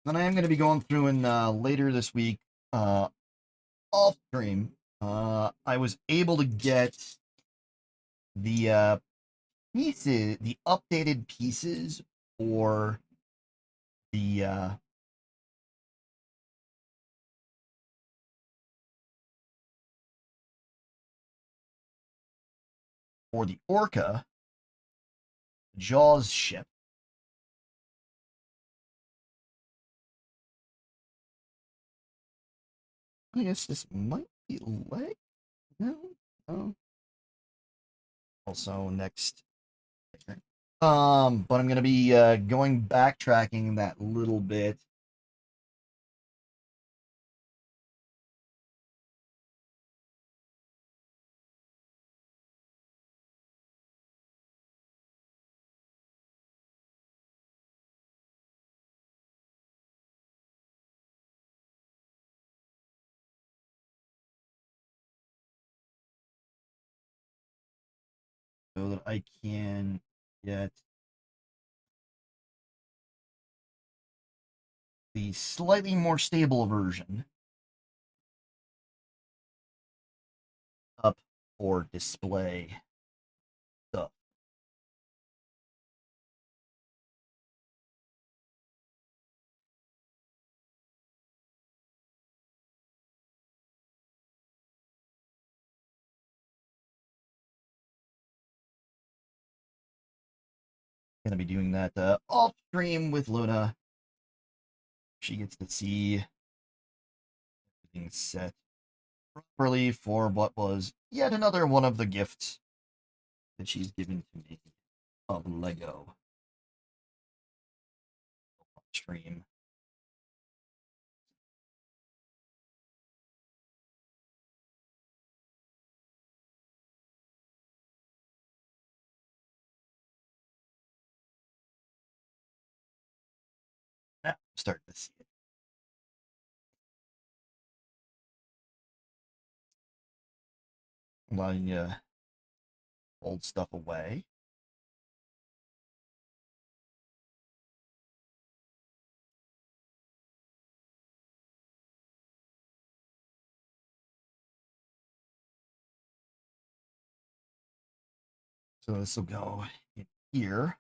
Then I am going to be going through and later this week, off stream, I was able to get the pieces, the updated pieces for the Orca Jaws ship. I guess this might be leg. No, no. Also next. But I'm gonna be going backtracking that little bit. So that I can get the slightly more stable version up for display stuff. Gonna be doing that off stream with Luna. She gets to see everything set properly for what was yet another one of the gifts that she's given to me of Lego stream. starting to see it. Allowing you to hold stuff away. So this will go in here.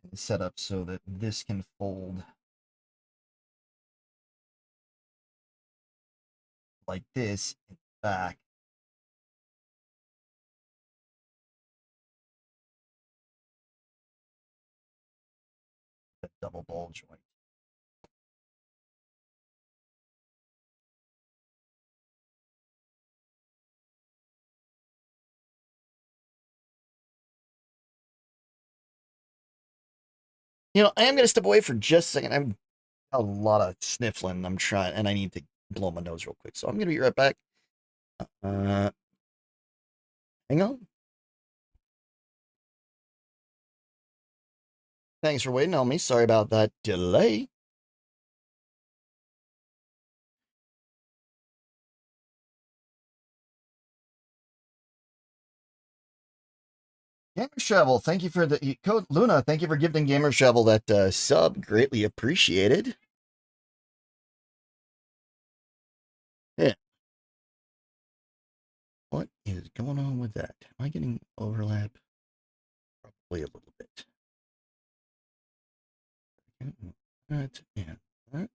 And set up so that this can fold like this in the back. A double ball joint. You know, I am going to step away for just a second. I'm a lot of sniffling. I'm trying, and I need to blow my nose real quick. So I'm going to be right back. Hang on. Thanks for waiting on me. Sorry about that delay. Gamer Shovel, thank you for the code. Luna, thank you for gifting Gamer Shovel that sub. Greatly appreciated. Yeah. What is going on with that? Am I getting overlap? Probably a little bit. That and that.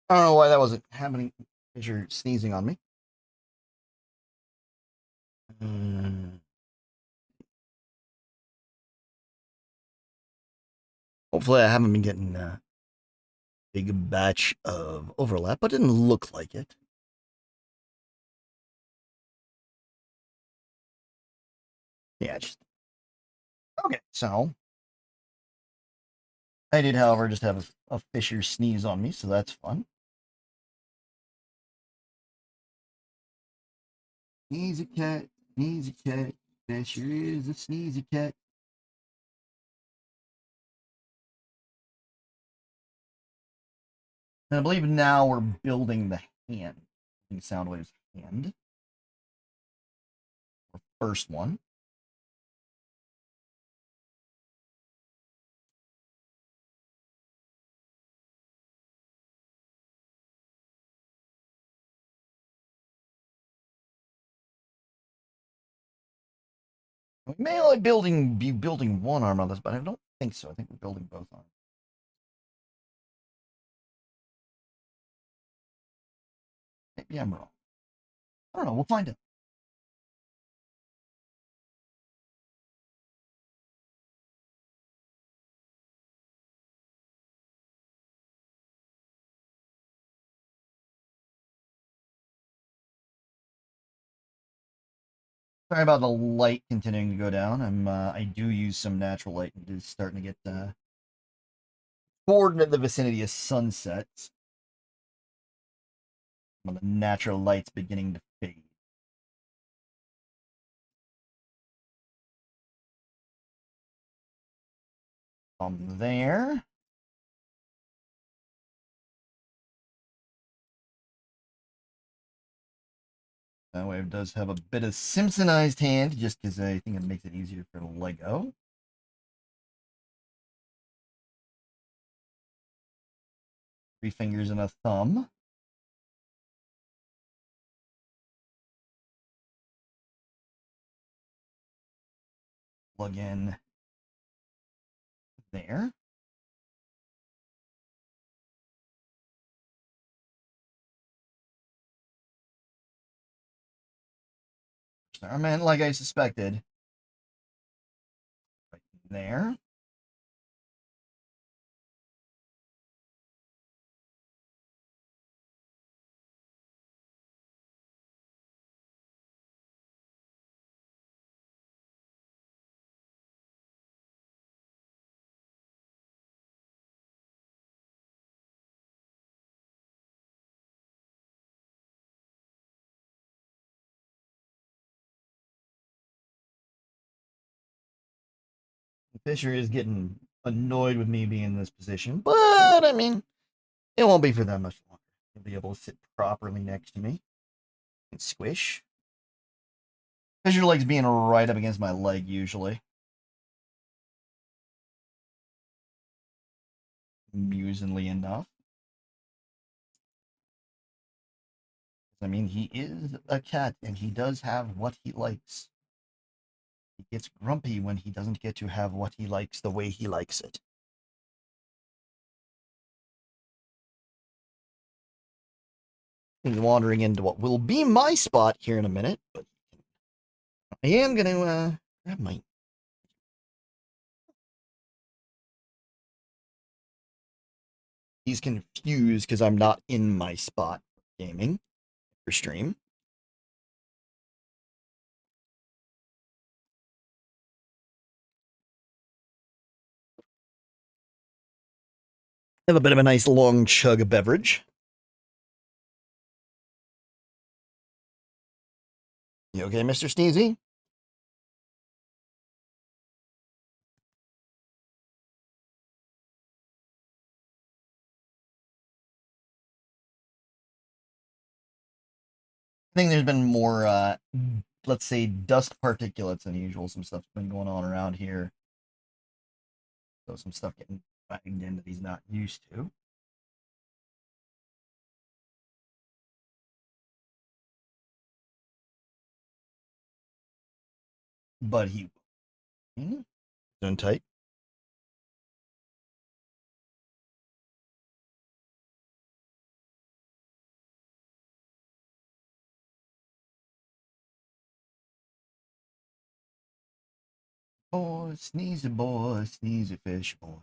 I don't know why that wasn't happening as you're sneezing on me. Hopefully I haven't been getting a big batch of overlap, but it didn't look like it. Yeah, just okay. So I did, however, just have a Fisher sneeze on me, so that's fun. Sneezy cat, sneezy cat. Fisher is a sneezy cat. And I believe now we're building the hand, Soundwave's hand. Our first one. We may only be building one arm on this, but I don't think so. I think we're building both arms. Maybe I'm wrong. I don't know. We'll find out. Sorry about the light continuing to go down. I do use some natural light, and it's starting to get bored in the vicinity of sunsets. When the natural light's beginning to fade. There. Soundwave does have a bit of Simpsonized hand, just because I think it makes it easier for Lego. Three fingers and a thumb. Plug in there. Starman, like I suspected. Right there. Fisher is getting annoyed with me being in this position, but I mean, it won't be for that much longer. He'll be able to sit properly next to me and squish. Fisher likes being right up against my leg usually. Amusingly enough. I mean, he is a cat and he does have what he likes. He gets grumpy when he doesn't get to have what he likes the way he likes it. He's wandering into what will be my spot here in a minute, but I am going to grab my... He's confused because I'm not in my spot gaming for stream. Have a bit of a nice long chug of beverage. You okay, Mr. Sneezy? I think there's been more, let's say, dust particulates than usual. Some stuff's been going on around here. So some stuff getting dragged in that he's not used to. But he... Doing tight. Boy, sneezy fish boy.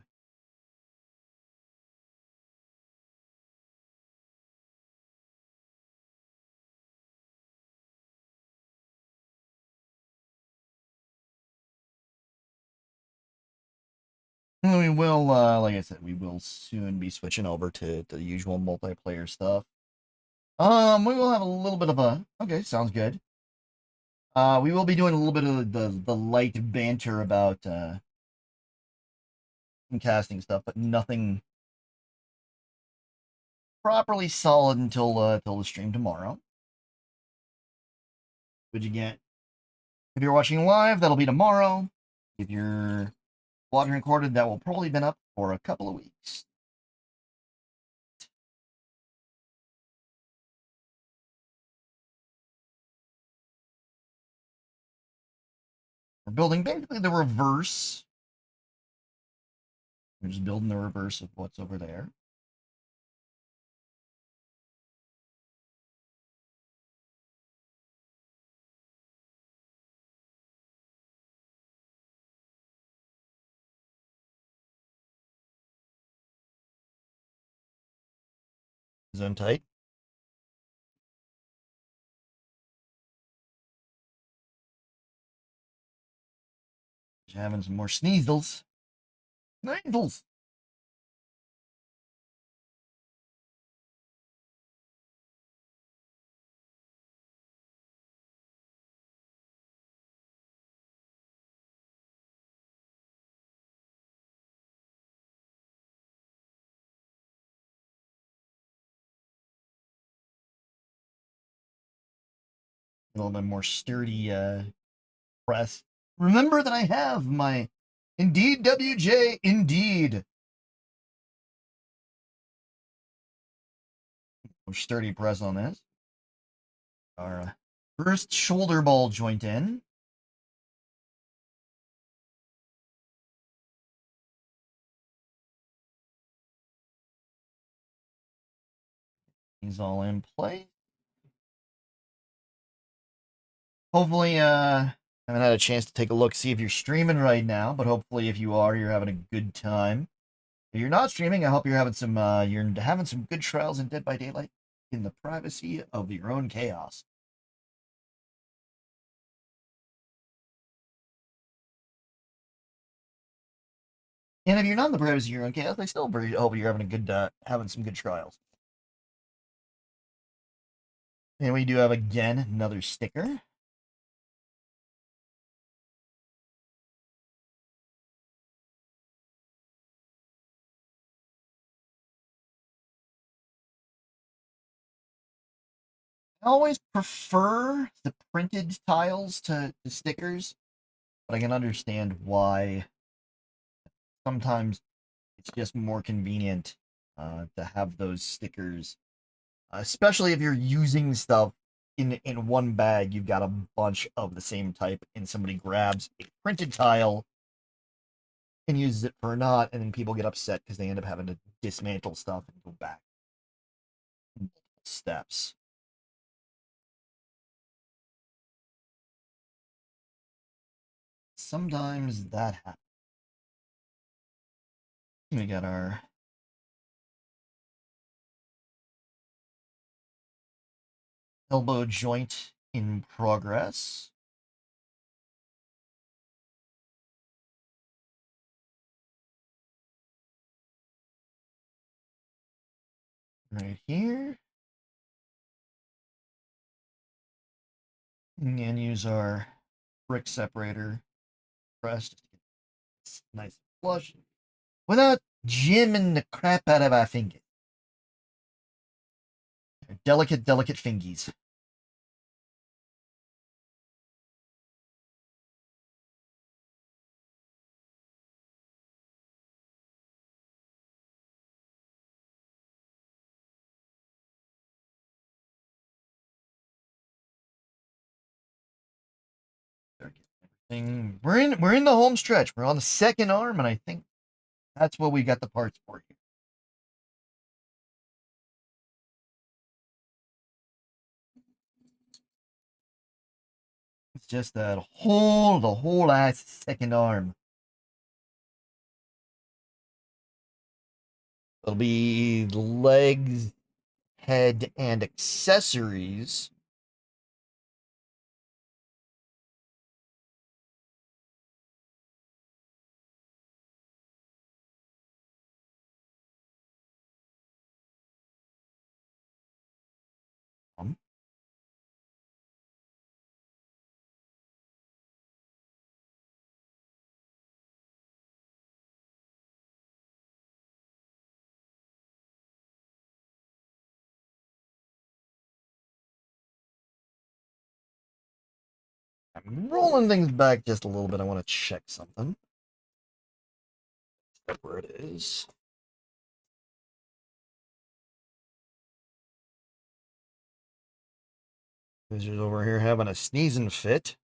We will, like I said, we will soon be switching over to the usual multiplayer stuff. We will have a little bit of a... Okay, sounds good. We will be doing a little bit of the light banter about, casting stuff, but nothing properly solid until the stream tomorrow. Which again, if you're watching live, that'll be tomorrow. If you're watching recorded, that will probably been up for a couple of weeks. We're building basically the reverse. We're just building the reverse of what's over there. Zone tight. Just having some more sneezels. Sneezels. A little bit more sturdy press. Remember that I have my Indeed WJ Indeed. More sturdy press on this. Our first shoulder ball joint in. He's all in place. Hopefully, I haven't had a chance to take a look, see if you're streaming right now, but hopefully if you are, you're having a good time. If you're not streaming, I hope you're having some good trials in Dead by Daylight in the privacy of your own chaos. And if you're not in the privacy of your own chaos, I still hope you're having having some good trials. And we do have again another sticker. I always prefer the printed tiles to stickers, but I can understand why sometimes it's just more convenient to have those stickers, especially if you're using stuff in one bag. You've got a bunch of the same type, and somebody grabs a printed tile and uses it for a knot, and then people get upset because they end up having to dismantle stuff and go back steps. Sometimes that happens. We got our elbow joint in progress. Right here. And use our brick separator press. It's nice and flush. Without jamming the crap out of our fingers. Delicate, delicate fingies. Everything. We're in the home stretch. We're on the second arm, and I think that's what we got the parts for here. It's just the whole ass second arm. It'll be legs, head, and accessories. I'm rolling things back just a little bit. I want to check something. Where it is. Wizard's over here having a sneezing fit.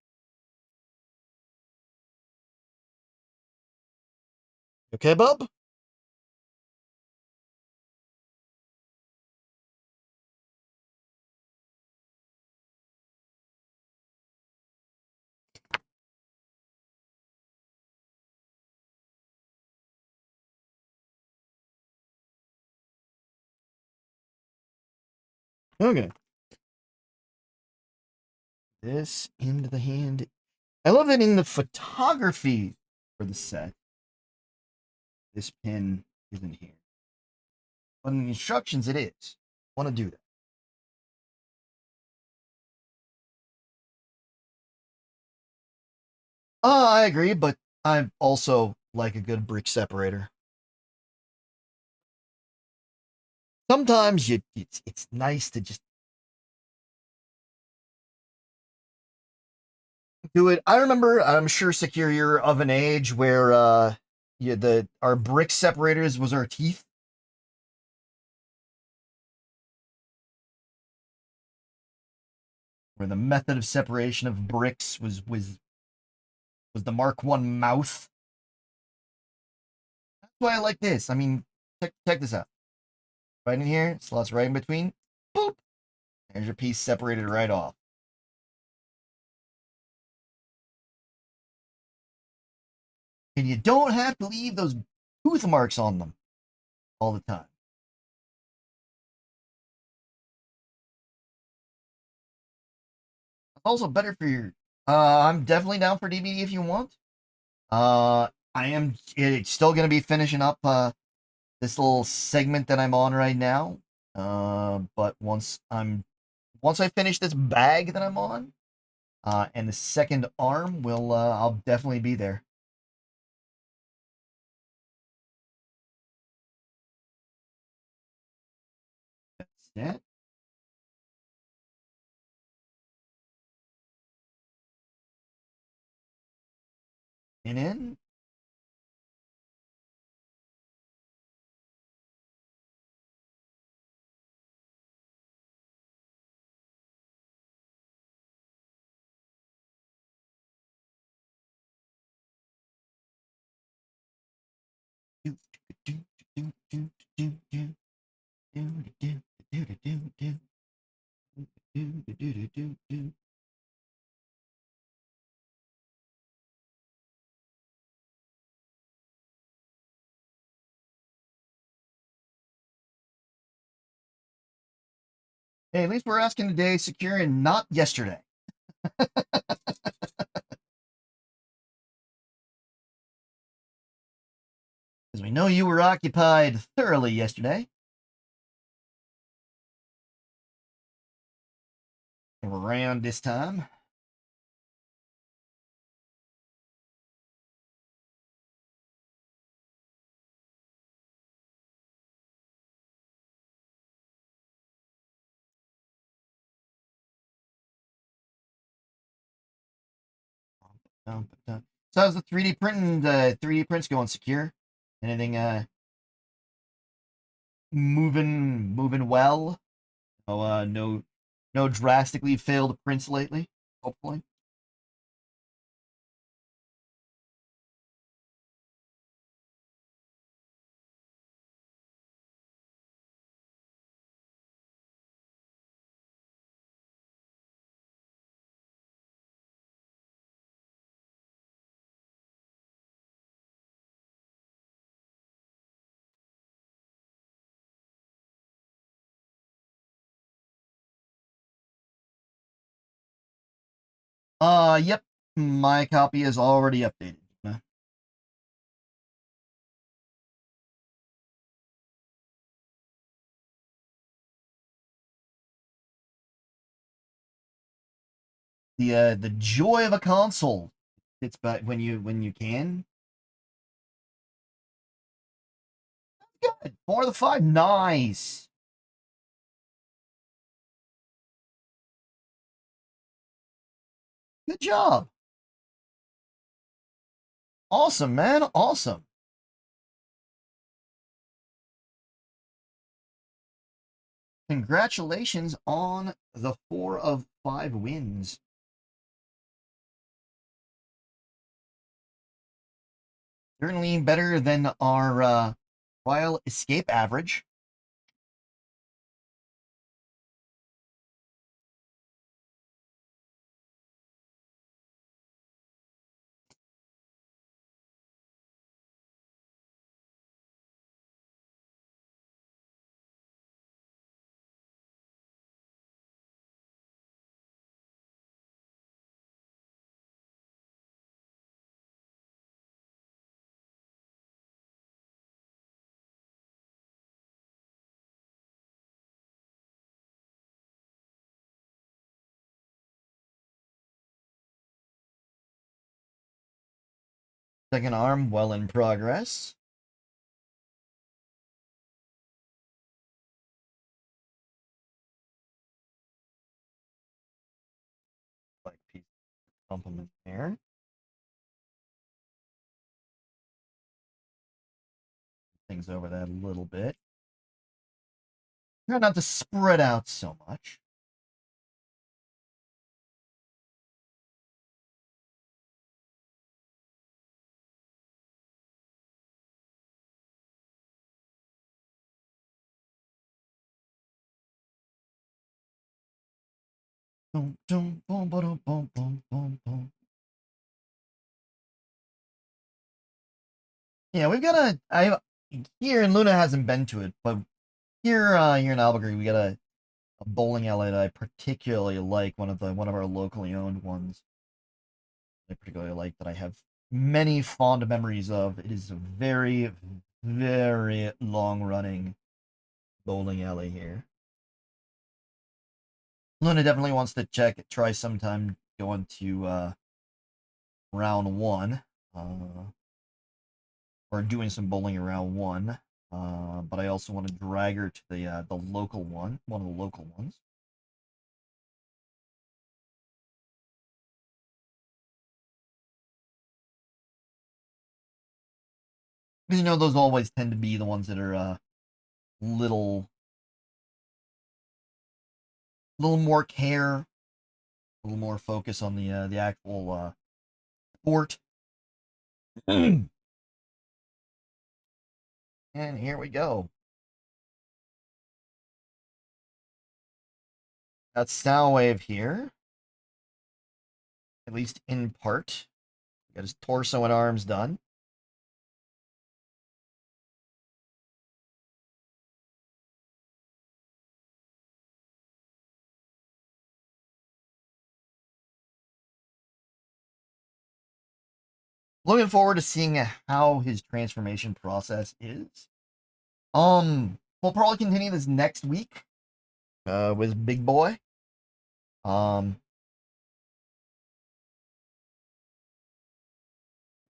Okay, bub? Okay. This into the hand. I love that in the photography for the set, this pin isn't here. But in the instructions, it is. I want to do that. I agree, but I also like a good brick separator. Sometimes it's nice to just do it. I remember, I'm sure, Secure, you're of an age where our brick separators was our teeth. Where the method of separation of bricks was the Mark One mouth. That's why I like this. I mean, check this out. Right in here, slots right in between. Boop. There's your piece separated right off. And you don't have to leave those tooth marks on them all the time. It's also better for your. I'm definitely down for DVD if you want. I am. It's still gonna be finishing up this little segment that I'm on right now. But once I finish this bag that I'm on, and the second arm will I'll definitely be there. That's it. And in. Hey, at least we're asking today secure and not yesterday. Because we know you were occupied thoroughly yesterday. Around this time. So how's the 3D printing? The 3D prints going secure? Anything moving well? Oh, no drastically failed prints lately. Hopefully. Yep. My copy is already updated. The joy of a console. It's back when you can. Good. 4 of the 5. Nice. Good job. Awesome, man. Awesome. Congratulations on the 4 of 5 wins. Certainly better than our trial escape average. Second arm, well in progress. Like piece of compliment there. Things over that a little bit. Try not to spread out so much. Yeah, we've got I here in Luna hasn't been to it, but here in Albuquerque we got a bowling alley that I particularly like, one of our locally owned ones. I particularly like that I have many fond memories of. It is a very, very long running bowling alley here. Luna definitely wants to try sometime going to round one, or doing some bowling around one. But I also want to drag her to the local one of the local ones. Because those always tend to be the ones that are little more care, a little more focus on the actual port. And here we go. Got Soundwave here, at least in part. Got his torso and arms done. Looking forward to seeing how his transformation process is. We'll probably continue this next week with Big Boy. But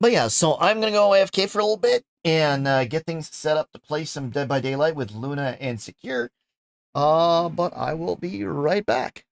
yeah, so I'm gonna go AFK for a little bit and get things set up to play some Dead by Daylight with Luna and Secure. But I will be right back.